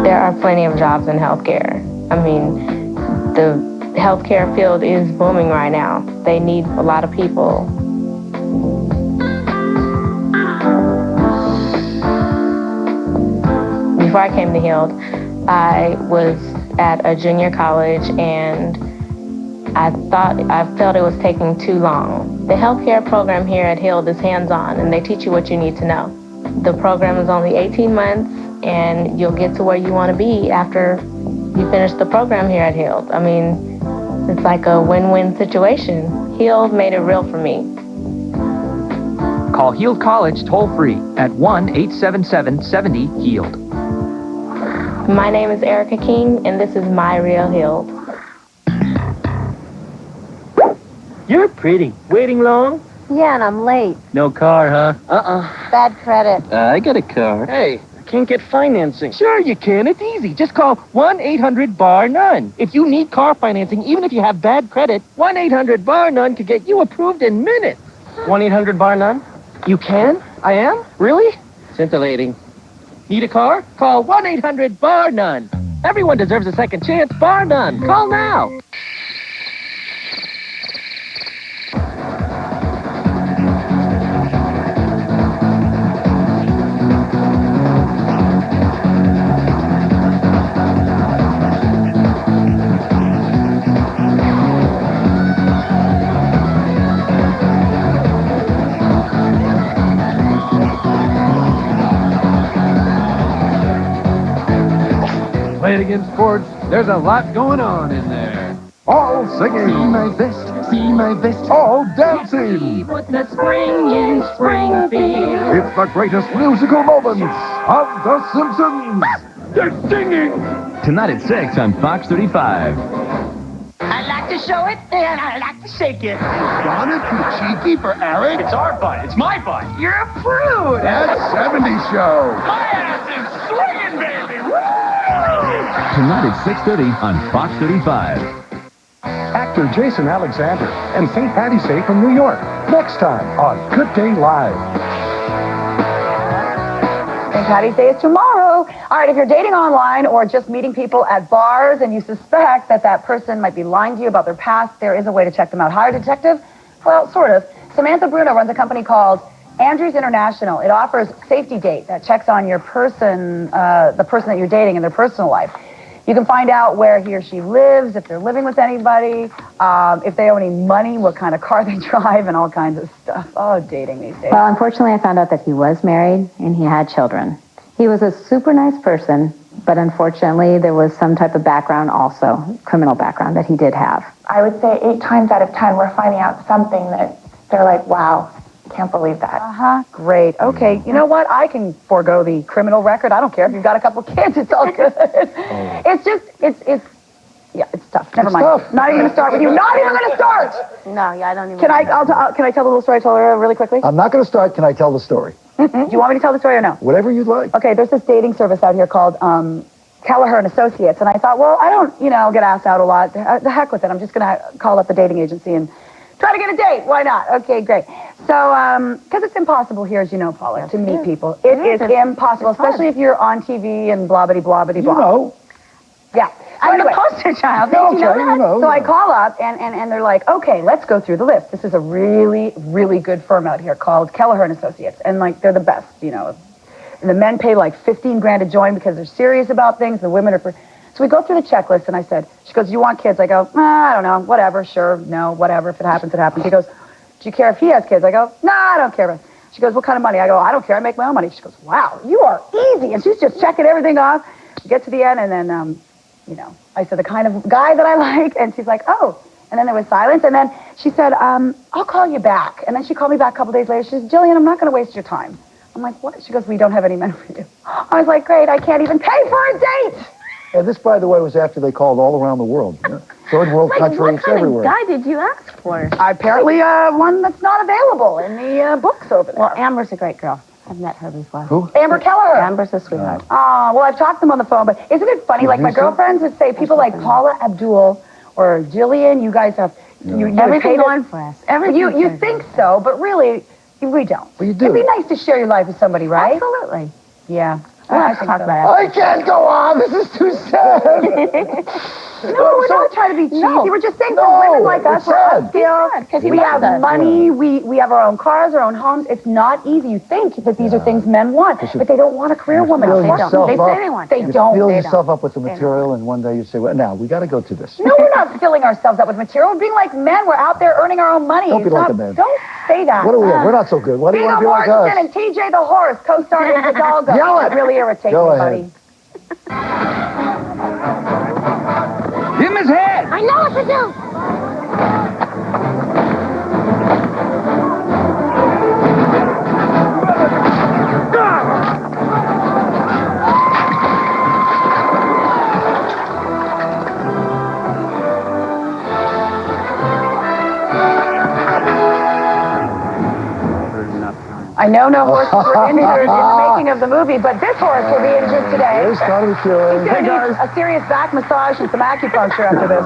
There are plenty of jobs in healthcare. I mean, the healthcare field is booming right now. They need a lot of people. Before I came to Healed, I was at a junior college and I felt it was taking too long. The healthcare program here at Healed is hands-on and they teach you what you need to know. The program is only 18 months and you'll get to where you want to be after you finish the program here at Healed. I mean, it's like a win-win situation. Healed made it real for me. Call Healed College toll-free at 1-877-70-HEALED. My name is Erica King, and this is My Real Healed. You're pretty. Waiting long? Yeah, and I'm late. No car, huh? Bad credit. I got a car. Hey, I can't get financing. Sure you can. It's easy. Just call 1-800-BAR-NONE. If you need car financing, even if you have bad credit, 1-800-BAR-NONE could get you approved in minutes. 1-800-BAR-NONE? You can? I am? Really? Scintillating. Need a car? Call 1-800-BAR-NONE. Everyone deserves a second chance, bar none. Call now. Playing against sports, there's a lot going on in there. All singing. See my vest. All dancing. Put the spring in Springfield. It's the greatest musical moments of The Simpsons. They're singing. Tonight at 6 on Fox 35. I like to show it, and I like to shake it. Donna, too cheeky for Eric. It's our butt. It's my butt. You're a prude. That 70s show. My ass is swinging, baby. Woo! Tonight at 6:30 on Fox 35. Actor Jason Alexander and St. Patty's Day from New York. Next time on Good Day Live. St. Patty's Day is tomorrow. All right, if you're dating online or just meeting people at bars and you suspect that that person might be lying to you about their past, there is a way to check them out. Hire a detective? Well, sort of. Samantha Bruno runs a company called Andrews International. It offers Safety Date that checks on your person, the person that you're dating in their personal life. You can find out where he or she lives, if they're living with anybody, if they owe any money, what kind of car they drive, and all kinds of stuff. Oh, dating these days. Well, unfortunately, I found out that he was married and he had children. He was a super nice person, but unfortunately, there was some type of background also, criminal background that he did have. I would say 8 times out of 10, we're finding out something that they're like, wow, Can't believe that. Great. Okay. You know what? I can forego the criminal record. I don't care if you've got a couple kids. It's all good. It's just, it's tough. Never mind. tough. Not even going to start with you. Not even going to start. No, yeah, I don't even. Can I tell the little story I told her really quickly? I'm not going to start. Can I tell the story? Do you want me to tell the story or no? Whatever you'd like. Okay, there's this dating service out here called Kelleher and Associates, and I thought, well, I don't, get asked out a lot. The heck with it. I'm just going to call up the dating agency and try to get a date. Why not? Okay, great. So, because it's impossible here, as you know, Paula, to meet people. It is impossible, especially if you're on TV and blah-bitty-blah. You know. Yeah. I'm the poster child. No, Did you know that? So I call up, and they're like, okay, let's go through the list. This is a really, really good firm out here called Kelleher and Associates, and, they're the best, And the men pay, $15,000 to join because they're serious about things. The women are... So we go through the checklist, and I said, she goes, you want kids? I go, I don't know, whatever, sure, no, whatever. If it happens, it happens. She goes, do you care if he has kids? I go, no, I don't care. She goes, what kind of money? I go, I don't care, I make my own money. She goes, wow, you are easy. And she's just checking everything off. We get to the end, and then, I said, the kind of guy that I like, and she's like, oh. And then there was silence, and then she said, I'll call you back. And then she called me back a couple days later. She says, Jillian, I'm not going to waste your time. I'm like, what? She goes, we don't have any men for you. I was like, great, I can't even pay for a date. And this, by the way, was after they called all around the world. Third world countries, everywhere. What kind of guy did you ask for? Apparently, one that's not available in the books over there. Well, Amber's a great girl. I've met her before. Who? Amber Kelleher. Amber's a sweetheart. Well, I've talked to them on the phone, but isn't it funny? My girlfriends would say people like Paula Abdul or Jillian, you guys have... You everything going for us. Everything. You think so, but really, we don't. Well, you do. It'd be nice to share your life with somebody, right? Absolutely. Yeah. We'll have to talk about it. I can't go on. This is too sad. No, we're not trying to be cheesy. We're just saying for women like us, we're upscale. We have money. We have our own cars, our own homes. It's not easy. You think that these are things men want, but they don't want a career woman. They don't. They say they want. They don't. You fill yourself up with the material, and one day you say, well, now, we got to go to this. No, we're not filling ourselves up with material. We're being like men. We're out there earning our own money. Don't be like a man. Don't say that. What are we? We're not so good. What do you want to be like us? And TJ the horse, co-starring in Hidalgo. Yell it. It really irritates Go me, ahead. buddy. Him his head! I know what to do. I know no horses were injured in the making of the movie, but this horse will be injured today. There's Tommy Killing. He's going to need a serious back massage and some acupuncture after this.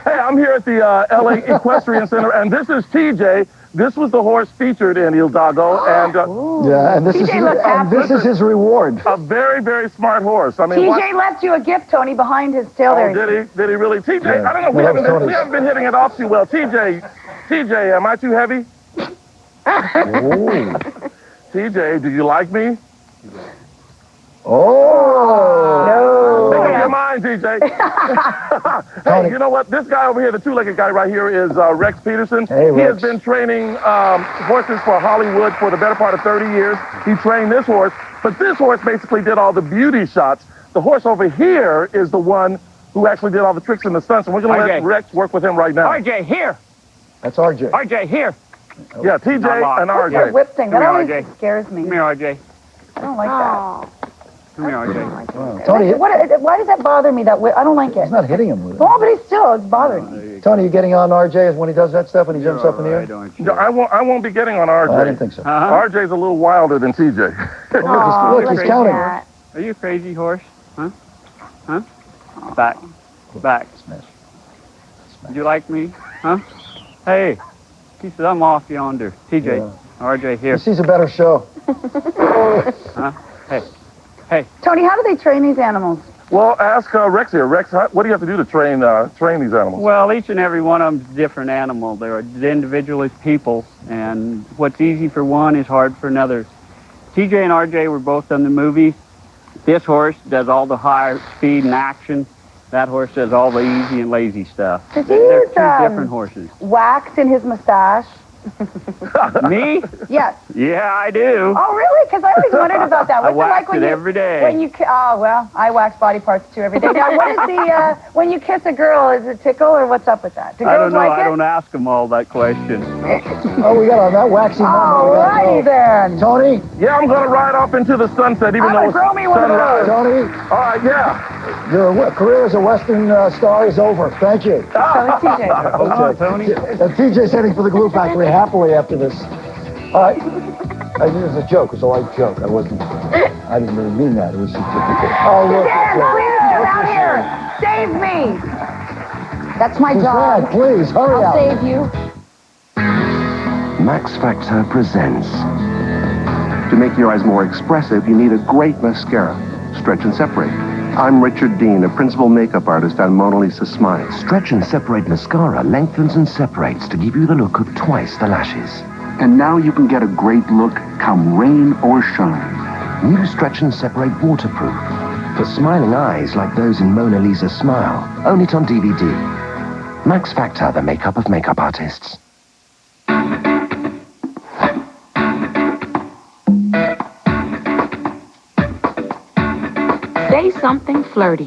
Hey, I'm here at the LA Equestrian Center, and this is TJ. This was the horse featured in Hidalgo, and yeah, and this is his reward. A very, very smart horse. I mean, TJ left you a gift, Tony, behind his tail there. Did he really? TJ, Yeah. I don't know. We haven't been hitting it off too well. TJ, am I too heavy? TJ, do you like me? Oh! No. Make up your mind, TJ. Hey, you know what? This guy over here, the two-legged guy right here, is Rex Peterson. Hey, He has Rex. been training horses for Hollywood for the better part of 30 years. He trained this horse, but this horse basically did all the beauty shots. The horse over here is the one who actually did all the tricks and the stunts, and we're going to let Rex work with him right now. RJ, here. That's RJ. RJ, here. Yeah, TJ and What's RJ. that whip thing? That Come here, always RJ. scares me. Come here, RJ. I don't like that. Come here, RJ. Tony, Why does that bother me, that whip? I don't like it. he's not hitting him with it. Oh, but it's bothering me. Tony, you getting on RJ when he does that stuff, when he jumps up in the air? No, I won't be getting on RJ. I didn't think so. RJ's a little wilder than TJ. Look, he's counting. Are you a crazy horse? Huh? Huh? Back. Back. Smash. Would you like me? Huh? Hey. He says, I'm off yonder. TJ. Yeah. RJ, here. He sees a better show. Huh? Hey. Hey. Tony, how do they train these animals? Well, ask Rex here. Rex, what do you have to do to train these animals? Well, each and every one of them's a different animal. They're individual as people, and what's easy for one is hard for another. TJ and RJ were both on the movie. This horse does all the high speed and action. That horse does all the easy and lazy stuff. Does They're he two different horses. wax in his mustache? Me? Yes. Yeah, I do. Oh, really? Because I always wondered about that. I What's it like wax when it you every day. When you I wax body parts too every day. Now, what is the when you kiss a girl? Is it tickle or what's up with that? Do I girls don't know. like I it? don't ask them all that question. Oh, we got on that waxy moment. All righty then. Tony? Yeah, I'm going to ride off into the sunset, even though it's grow me one of sunrise. those. Tony? All right, yeah. Your career as a Western star is over. Thank you. So is TJ. Hold on, Tony. TJ's heading for the Glue Factory happily after this. All right. I mean, it was a joke. It was a light joke. I didn't really mean that. It was just oh, look. Dan, please get out here. Save me. That's my Suzanne, job. please, hurry I'll up. save you. Max Factor presents. To make your eyes more expressive, you need a great mascara. Stretch and Separate. I'm Richard Dean, a principal makeup artist on Mona Lisa Smile. Stretch and Separate mascara lengthens and separates to give you the look of twice the lashes. And now you can get a great look come rain or shine. New Stretch and Separate waterproof. For smiling eyes like those in Mona Lisa Smile. Own it on DVD. Max Factor, the makeup of makeup artists. Say something flirty.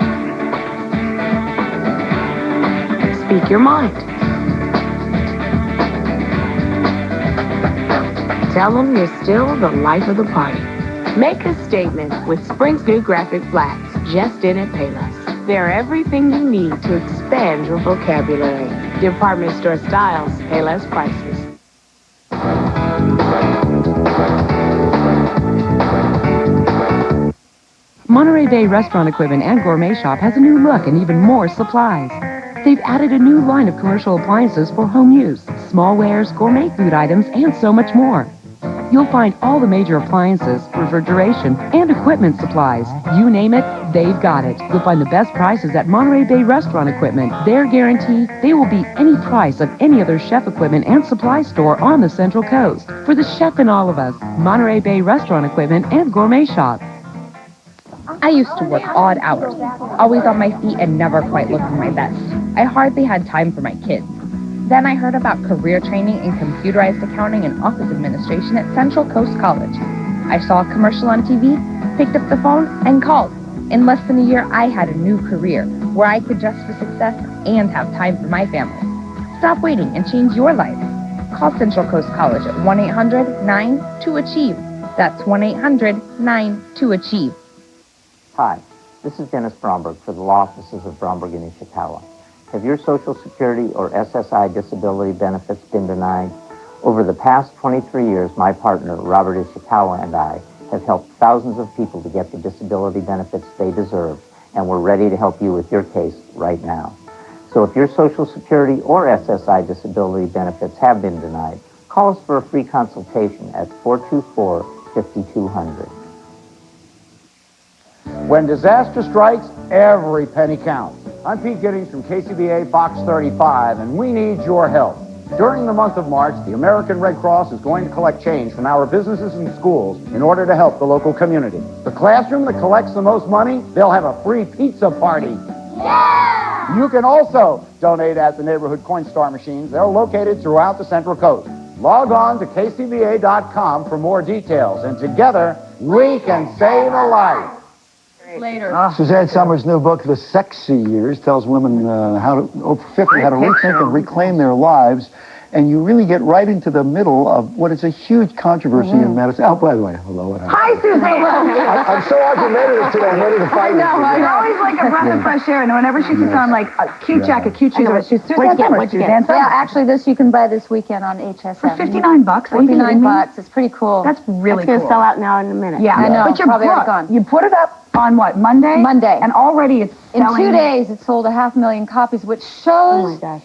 Speak your mind. Tell them you're still the life of the party. Make a statement with Spring's new graphic flats, just in at Payless. They're everything you need to expand your vocabulary. Department store styles, Payless prices. Monterey Bay Restaurant Equipment and Gourmet Shop has a new look and even more supplies. They've added a new line of commercial appliances for home use, smallwares, gourmet food items, and so much more. You'll find all the major appliances, refrigeration, and equipment supplies. You name it, they've got it. You'll find the best prices at Monterey Bay Restaurant Equipment. Their guarantee, they will beat any price of any other chef equipment and supply store on the Central Coast. For the chef in all of us, Monterey Bay Restaurant Equipment and Gourmet Shop. I used to work odd hours, always on my feet and never quite looking my best. I hardly had time for my kids. Then I heard about career training in computerized accounting and office administration at Central Coast College. I saw a commercial on TV, picked up the phone, and called. In less than a year, I had a new career where I could dress for success and have time for my family. Stop waiting and change your life. Call Central Coast College at 1-800-9-2-ACHIEVE. That's 1-800-9-2-ACHIEVE. Hi, this is Dennis Bromberg for the law offices of Bromberg and Ishikawa. Have your Social Security or SSI disability benefits been denied? Over the past 23 years, my partner, Robert Ishikawa, and I have helped thousands of people to get the disability benefits they deserve, and we're ready to help you with your case right now. So if your Social Security or SSI disability benefits have been denied, call us for a free consultation at 424-5200. When disaster strikes, every penny counts. I'm Pete Giddings from KCBA Fox 35, and we need your help. During the month of March, the American Red Cross is going to collect change from our businesses and schools in order to help the local community. The classroom that collects the most money, they'll have a free pizza party. Yeah! You can also donate at the neighborhood Coinstar machines. They're located throughout the Central Coast. Log on to kcba.com for more details, and together, we can save a life. Later. Suzanne Somers' new book, The Sexy Years, tells women over 50 how to rethink and reclaim their lives. And you really get right into the middle of what is a huge controversy in medicine. Oh, by the way, hello. Hi, Suzanne. I'm so argumentative today. I'm ready to fight. I know. You're always like a breath of fresh air. And whenever she puts on like a cute jacket, cute shoes, she's Suzanne Somers. Suzanne Somers. Yeah, actually, this you can buy this weekend on HSN. For $59? $59. It's pretty cool. That's really cool. It's going to sell out now in a minute. Yeah, I know. But your Probably book, already gone. you put it up on what, Monday? Monday. And already it's selling. In 2 days, it sold 500,000 copies, which shows that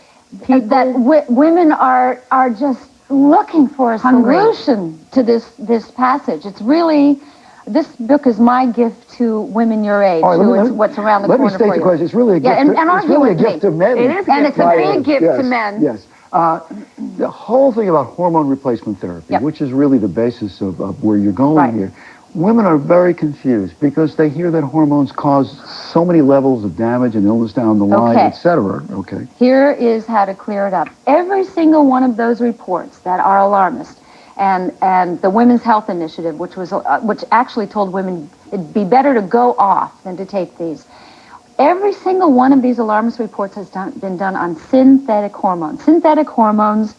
women are just looking for a solution to this passage. It's really, this book is my gift to women your age, what's around the corner for you. Let me state the question. It's really a gift. And it's really a gift to men. It is, and it's a big gift to men. Yes. The whole thing about hormone replacement therapy, which is really the basis of where you're going here. Women are very confused because they hear that hormones cause so many levels of damage and illness down the line, Okay. etc. Okay. Here is how to clear it up. Every single one of those reports that are alarmist, and the Women's Health Initiative, which actually told women it'd be better to go off than to take these. Every single one of these alarmist reports has been done on synthetic hormones. Synthetic hormones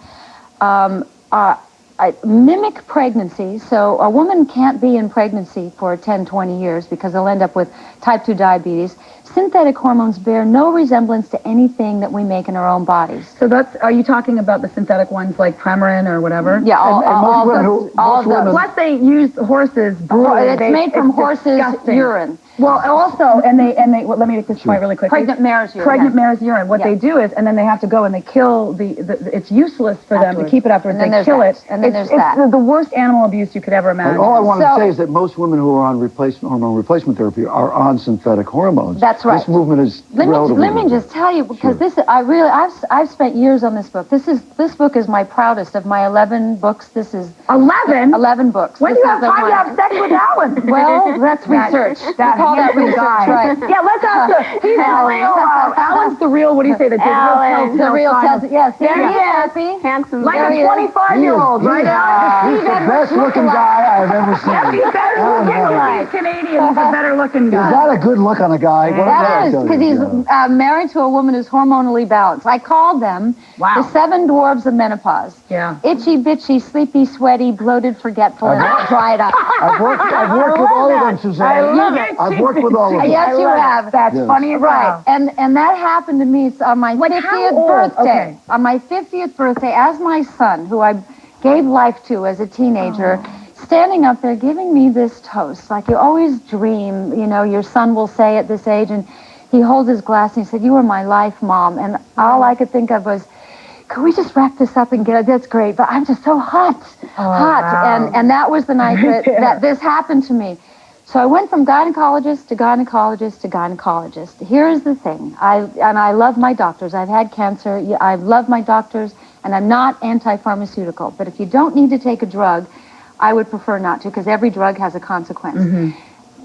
mimic pregnancy, so a woman can't be in pregnancy for 10, 20 years because they'll end up with type 2 diabetes. Synthetic hormones bear no resemblance to anything that we make in our own bodies. So are you talking about the synthetic ones like Premarin or whatever? Yeah, all of those. Plus they use horses' brood. It's made from horses' urine. Well, also, and they well, let me make this point really quickly. Pregnant mare's urine. Pregnant mare's urine. What they do is, and then they have to go and they kill it's useless for them to keep it afterwards. They kill it. And then there's it's the worst animal abuse you could ever imagine. And all I want to say is that most women who are on hormone replacement therapy are on synthetic hormones. That's right. This movement is Let me just tell you, because I've spent years on this book. This book is my proudest of my 11 books. This is 11? 11 books. When do you have time to have sex with Alan? Well, that's research. Call that research, right? Yeah, let's ask he's the real, Alan's the real, what do you say, the real tells, yes, there he happy, handsome, like a 25-year-old, right? He's the best-looking guy I've ever seen. He's better looking. He's Canadian. He's a better-looking guy. Is that a good look on a guy? That is, because he's married to a woman who's hormonally balanced. I called them the 7 dwarves of menopause. Yeah. Itchy, bitchy, sleepy, sweaty, bloated, forgetful, and dried up. I've worked with all of them, Suzanne. I love it. I've worked with all of them. Yes, you have. That's funny as right. And that happened to me on my 50th birthday. Okay. On my 50th birthday, as my son, who I gave life to as a teenager, standing up there giving me this toast, like you always dream, your son will say at this age, and he holds his glass and he said, "You were my life, Mom." And all I could think of was, could we just wrap this up and get it? That's great, but I'm just so hot. Wow. And that was the night that this happened to me. So I went from gynecologist to gynecologist to gynecologist. Here's the thing. I love my doctors. I've had cancer. I love my doctors, and I'm not anti-pharmaceutical. But if you don't need to take a drug, I would prefer not to, because every drug has a consequence. Mm-hmm.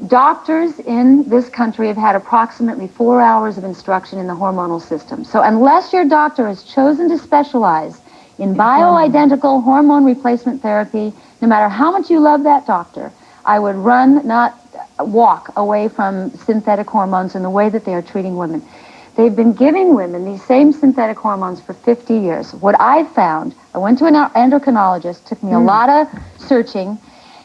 Doctors in this country have had approximately 4 hours of instruction in the hormonal system. So unless your doctor has chosen to specialize in bioidentical hormone replacement therapy, no matter how much you love that doctor, I would run, not walk, away from synthetic hormones in the way that they are treating women. They've been giving women these same synthetic hormones for 50 years. What I found, I went to an endocrinologist, took me a lot of searching.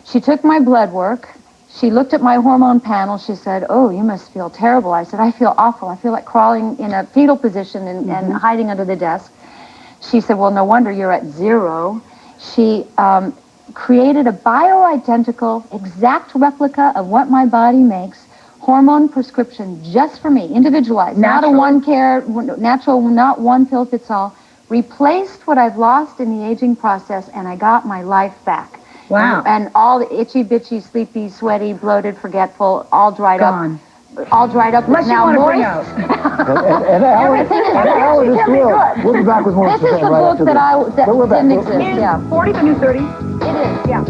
She took my blood work. She looked at my hormone panel. She said, "Oh, you must feel terrible." I said, "I feel awful. I feel like crawling in a fetal position and hiding under the desk." She said, "Well, no wonder you're at 0. She created a bioidentical, exact replica of what my body makes, hormone prescription just for me, individualized, Natural. natural, not one pill fits all, replaced what I've lost in the aging process, and I got my life back. Wow. And all the itchy, bitchy, sleepy, sweaty, bloated, forgetful, all dried Gone. up. All dried up. Unless you now want to bring moist. out. And Everything is Alan is thrilled. We'll be back with more. This is the book that didn't exist. Yeah. 40 the new 30. It is. Yeah.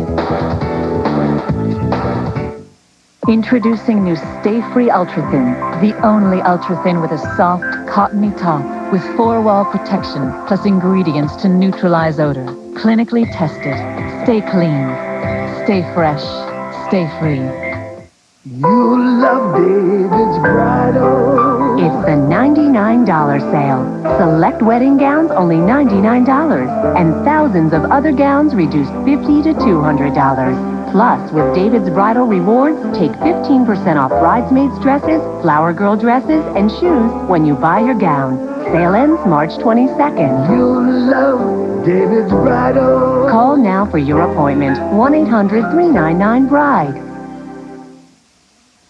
Introducing new Stay Free Ultra Thin, the only Ultra Thin with a soft, cottony top with 4-wall protection plus ingredients to neutralize odor. Clinically tested. Stay clean. Stay fresh. Stay free. You love David's Bridal. It's the $99 sale. Select wedding gowns only $99, and thousands of other gowns reduced $50 to $200. Plus, with David's Bridal Rewards, take 15% off bridesmaids' dresses, flower girl dresses, and shoes when you buy your gown. Sale ends March 22nd. You love David's Bridal. Call now for your appointment. 1-800-399-BRIDE.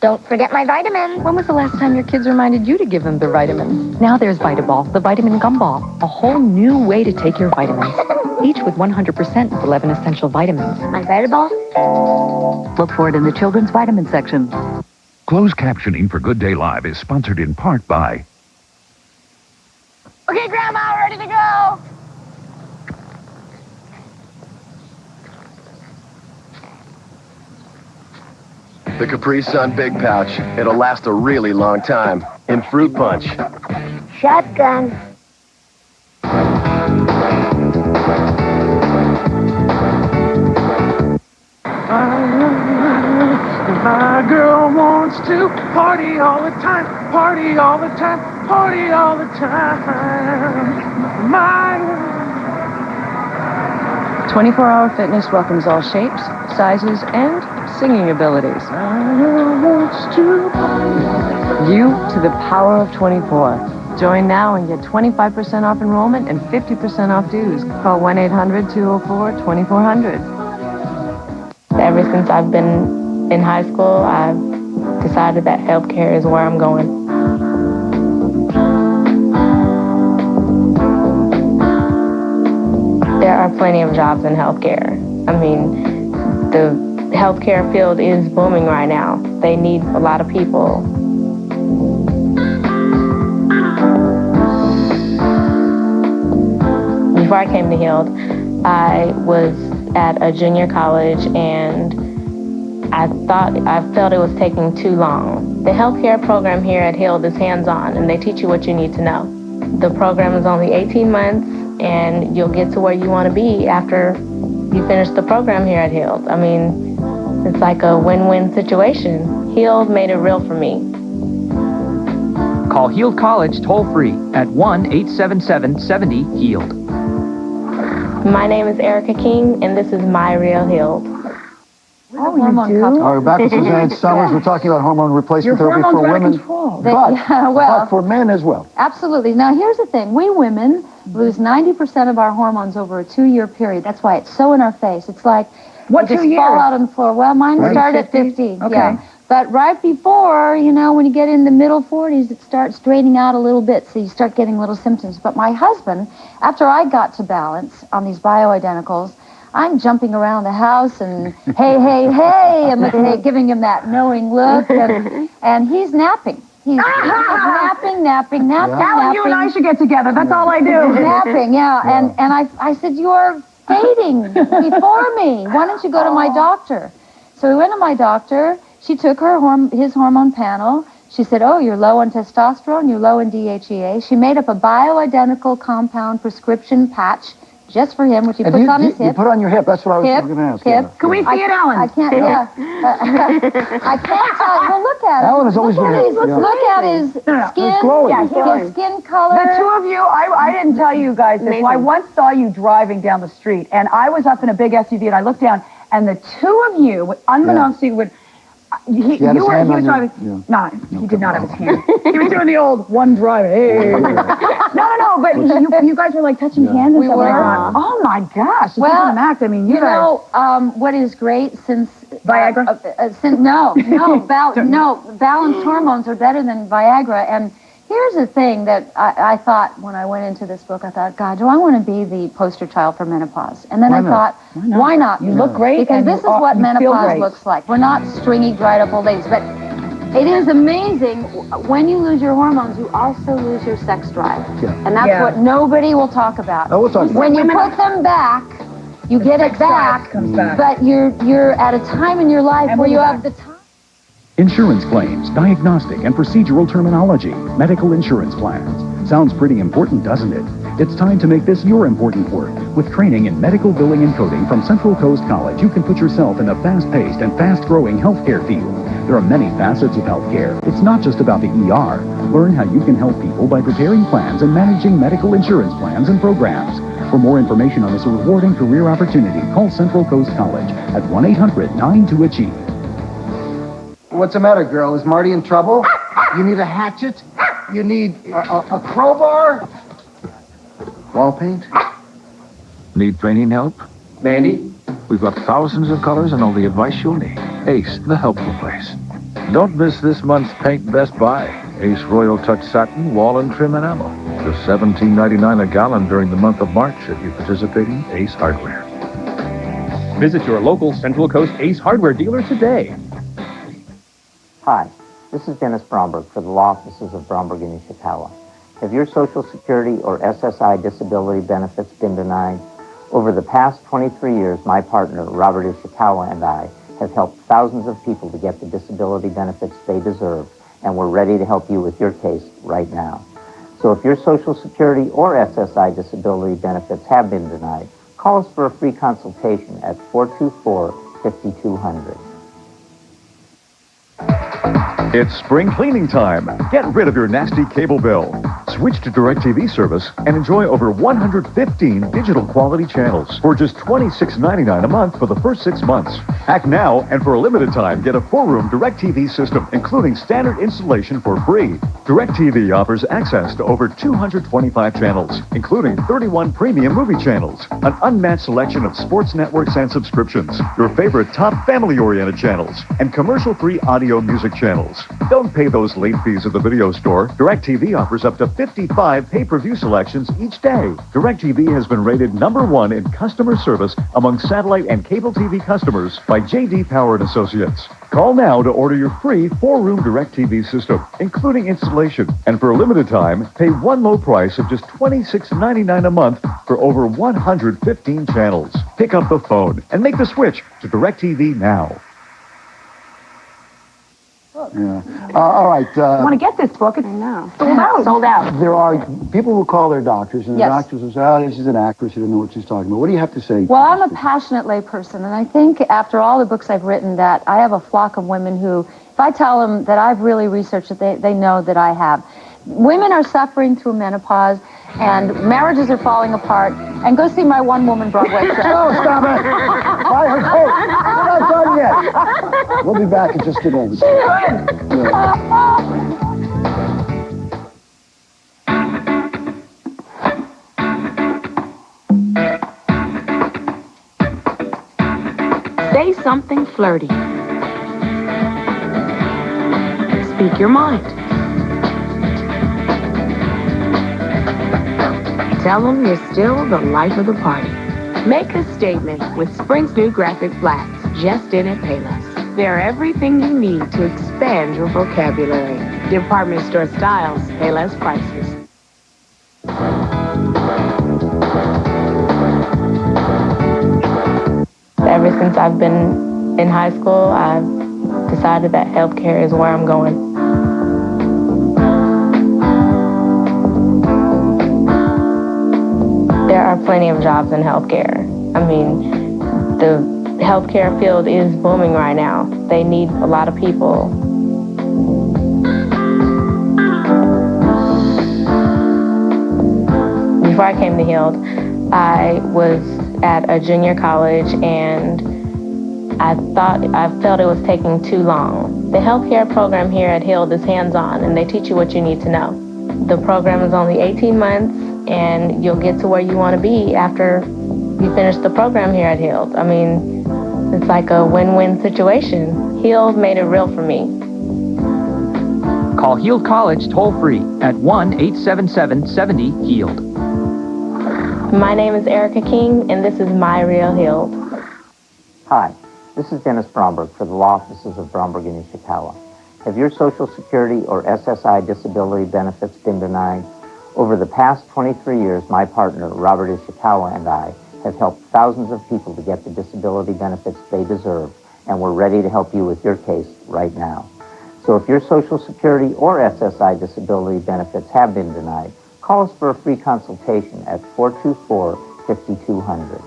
Don't forget my vitamins. When was the last time your kids reminded you to give them their vitamins? Now there's Vitaball, the vitamin gumball. A whole new way to take your vitamins. Each with 100% of 11 essential vitamins. My Vitaball? Look for it in the children's vitamin section. Closed captioning for Good Day Live is sponsored in part by... Okay, Grandma, ready to go. The Capri Sun Big Pouch. It'll last a really long time. In Fruit Punch. Shotgun. My girl wants to party all the time, party all the time, party all the time. My 24-Hour Fitness welcomes all shapes, sizes, and singing abilities. You to the power of 24. Join now and get 25% off enrollment and 50% off dues. Call 1-800-204-2400. Ever since I've been in high school, I've decided that healthcare is where I'm going. There are plenty of jobs in healthcare. I mean, the healthcare field is booming right now. They need a lot of people. Before I came to Heald, I was at a junior college and I felt it was taking too long. The healthcare program here at Heald is hands-on and they teach you what you need to know. The program is only 18 months and you'll get to where you want to be after you finish the program here at Heald. I mean, it's like a win-win situation. Heald made it real for me. Call Heald College toll-free at 1-877-70-HEALD. My name is Erica King and this is My Real Heald. All right, we're back to Suzanne Somers. We're talking about hormone replacement therapy for women, but for men as well. Absolutely. Now, here's the thing. We women lose 90% of our hormones over a 2-year period. That's why it's so in our face. It's like What, you 2 just years? fall out on the floor. Well, mine started at 15. Okay. Yeah. But right before, you know, when you get in the middle 40s, it starts straightening out a little bit, so you start getting little symptoms. But my husband, after I got to balance on these bioidenticals, I'm jumping around the house and hey, hey, hey, and giving him that knowing look, and he's napping. He's napping. Alan, you and I should get together. That's all I do. He's napping, yeah. And I said, you're fading before me. Why don't you go to my doctor? So we went to my doctor. She took his hormone panel. She said, oh, you're low on testosterone, you're low in DHEA. She made up a bioidentical compound prescription patch just for him, which he puts on his hip. You put on your hip. That's what I was going to ask. Hip. Can we see it, Alan? I can't, I can't tell. Well, look at it. Alan has always been here. Look at his skin. His skin color. The two of you, I didn't tell you guys this. So I once saw you driving down the street, and I was up in a big SUV, and I looked down, and the two of you, unbeknownst to you, he was driving. No, he did not have his hand. He was doing the old one drive. Hey. No, but you guys were like touching hands and stuff. Oh my gosh! It's just an act. I mean, you know, what is great since Viagra? Balanced hormones are better than Viagra. And here's the thing that I thought when I went into this book. I thought, God, do I want to be the poster child for menopause? And then I thought, why not? You look great. Because this is what menopause looks like. We're not stringy, dried up old ladies, but it is amazing. When you lose your hormones, you also lose your sex drive. And that's what nobody will talk about. No, we'll talk about when you put them back, you get it back, but you're at a time in your life where you have the time. Insurance claims, diagnostic and procedural terminology, medical insurance plans. Sounds pretty important, doesn't it? It's time to make this your important work. With training in medical billing and coding from Central Coast College, you can put yourself in the fast-paced and fast-growing healthcare field. There are many facets of healthcare. It's not just about the ER. Learn how you can help people by preparing plans and managing medical insurance plans and programs. For more information on this rewarding career opportunity, call Central Coast College at 1-800-92-ACHIEVE. What's the matter, girl? Is Marty in trouble? You need a hatchet? You need a crowbar? Wall paint? Need painting help? Mandy? We've got thousands of colors and all the advice you'll need. Ace, the helpful place. Don't miss this month's Paint Best Buy. Ace Royal Touch Satin, Wall and Trim Enamel. Just $17.99 a gallon during the month of March at your participating Ace Hardware. Visit your local Central Coast Ace Hardware dealer today. Hi, this is Dennis Bromberg for the law offices of Bromberg and Ishikawa. Have your Social Security or SSI disability benefits been denied? Over the past 23 years, my partner, Robert Ishikawa, and I have helped thousands of people to get the disability benefits they deserve, and we're ready to help you with your case right now. So if your Social Security or SSI disability benefits have been denied, call us for a free consultation at 424-5200. It's spring cleaning time. Get rid of your nasty cable bill. Switch to DirecTV service and enjoy over 115 digital quality channels for just $26.99 a month for the first 6 months. Act now, and for a limited time, get a 4-room DirecTV system, including standard installation for free. DirecTV offers access to over 225 channels, including 31 premium movie channels, an unmatched selection of sports networks and subscriptions, your favorite top family-oriented channels, and commercial-free audio music channels. Don't pay those late fees at the video store. DirecTV offers up to 55 pay-per-view selections each day. DirecTV has been rated #1 in customer service among satellite and cable TV customers by J.D. Power & Associates. Call now to order your free 4-room DirecTV system, including installation. And for a limited time, pay one low price of just $26.99 a month for over 115 channels. Pick up the phone and make the switch to DirecTV now. Yeah. All right. I want to get this book. It's sold out. Sold out. There are people who call their doctors, and the Yes. doctors will say, oh, this is an actress. She doesn't know what she's talking about. What do you have to say? Well, I'm a passionate layperson, and I think after all the books I've written that I have a flock of women who, if I tell them that I've really researched it, they know that I have. Women are suffering through menopause, and marriages are falling apart, and go see my one-woman Broadway show. Oh, stop it! Buy her coat. We're not done yet. We'll be back in just a moment. Say something flirty. Speak your mind. Tell them you're still the life of the party. Make a statement with Spring's new graphic flats, just in at Payless. They're everything you need to expand your vocabulary. Department store styles, Payless prices. Ever since I've been in high school, I've decided that healthcare is where I'm going. There are plenty of jobs in healthcare. I mean, the healthcare field is booming right now. They need a lot of people. Before I came to Heald, I was at a junior college, and I felt it was taking too long. The healthcare program here at Heald is hands-on, and they teach you what you need to know. The program is only 18 months, and you'll get to where you want to be after you finish the program here at Heald. I mean, it's like a win-win situation. Heald made it real for me. Call Heald College toll-free at 1-877-70-HEALD. My name is Erica King, and this is My Real Heald. Hi, this is Dennis Bromberg for the law offices of Bromberg and Ishikawa. Have your Social Security or SSI disability benefits been denied? Over the past 23 years, my partner, Robert Ishikawa, and I have helped thousands of people to get the disability benefits they deserve, and we're ready to help you with your case right now. So if your Social Security or SSI disability benefits have been denied, call us for a free consultation at 424-5200.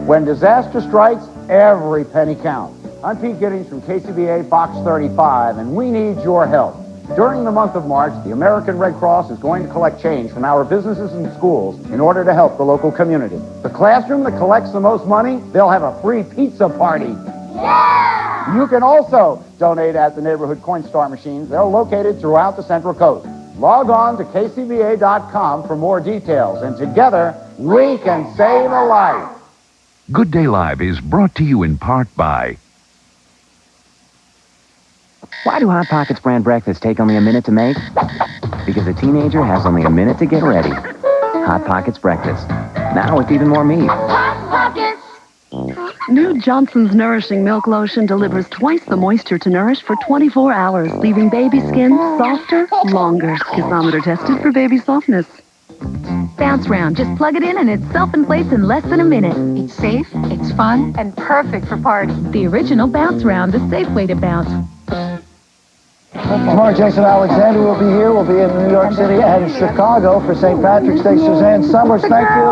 When disaster strikes, every penny counts. I'm Pete Giddings from KCBA Box 35, and we need your help. During the month of March, the American Red Cross is going to collect change from our businesses and schools in order to help the local community. The classroom that collects the most money, they'll have a free pizza party. Yeah! You can also donate at the neighborhood Coinstar machines. They're located throughout the Central Coast. Log on to kcba.com for more details, and together, we can save a life. Good Day Live is brought to you in part by... Why do Hot Pockets brand breakfast take only a minute to make? Because a teenager has only a minute to get ready. Hot Pockets breakfast. Now with even more meat. Hot Pockets! New Johnson's Nourishing Milk Lotion delivers twice the moisture to nourish for 24 hours, leaving baby skin softer, longer. Kissometer tested for baby softness. Bounce Round. Just plug it in and it's self-inflates in less than a minute. It's safe, it's fun, and perfect for parties. The original Bounce Round, the safe way to bounce. Tomorrow, Jason Alexander will be here. We'll be in New York City and Chicago for St. Patrick's Day. Suzanne Somers, thank you.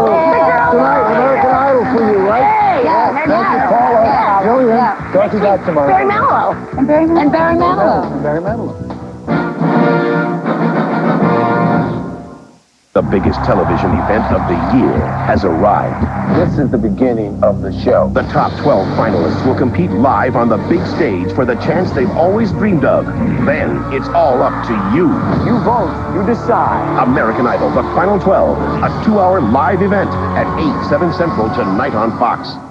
Tonight, American Idol for you, right? Yeah, Thank you, Paula. Julian, talk to you back tomorrow. Barry Manilow. And Barry Manilow. And Barry Manilow. The biggest television event of the year has arrived. This is the beginning of the show. The top 12 finalists will compete live on the big stage for the chance they've always dreamed of. Then it's all up to you. You vote, you decide. American Idol, the Final 12, a 2-hour live event at 8, 7 Central tonight on Fox.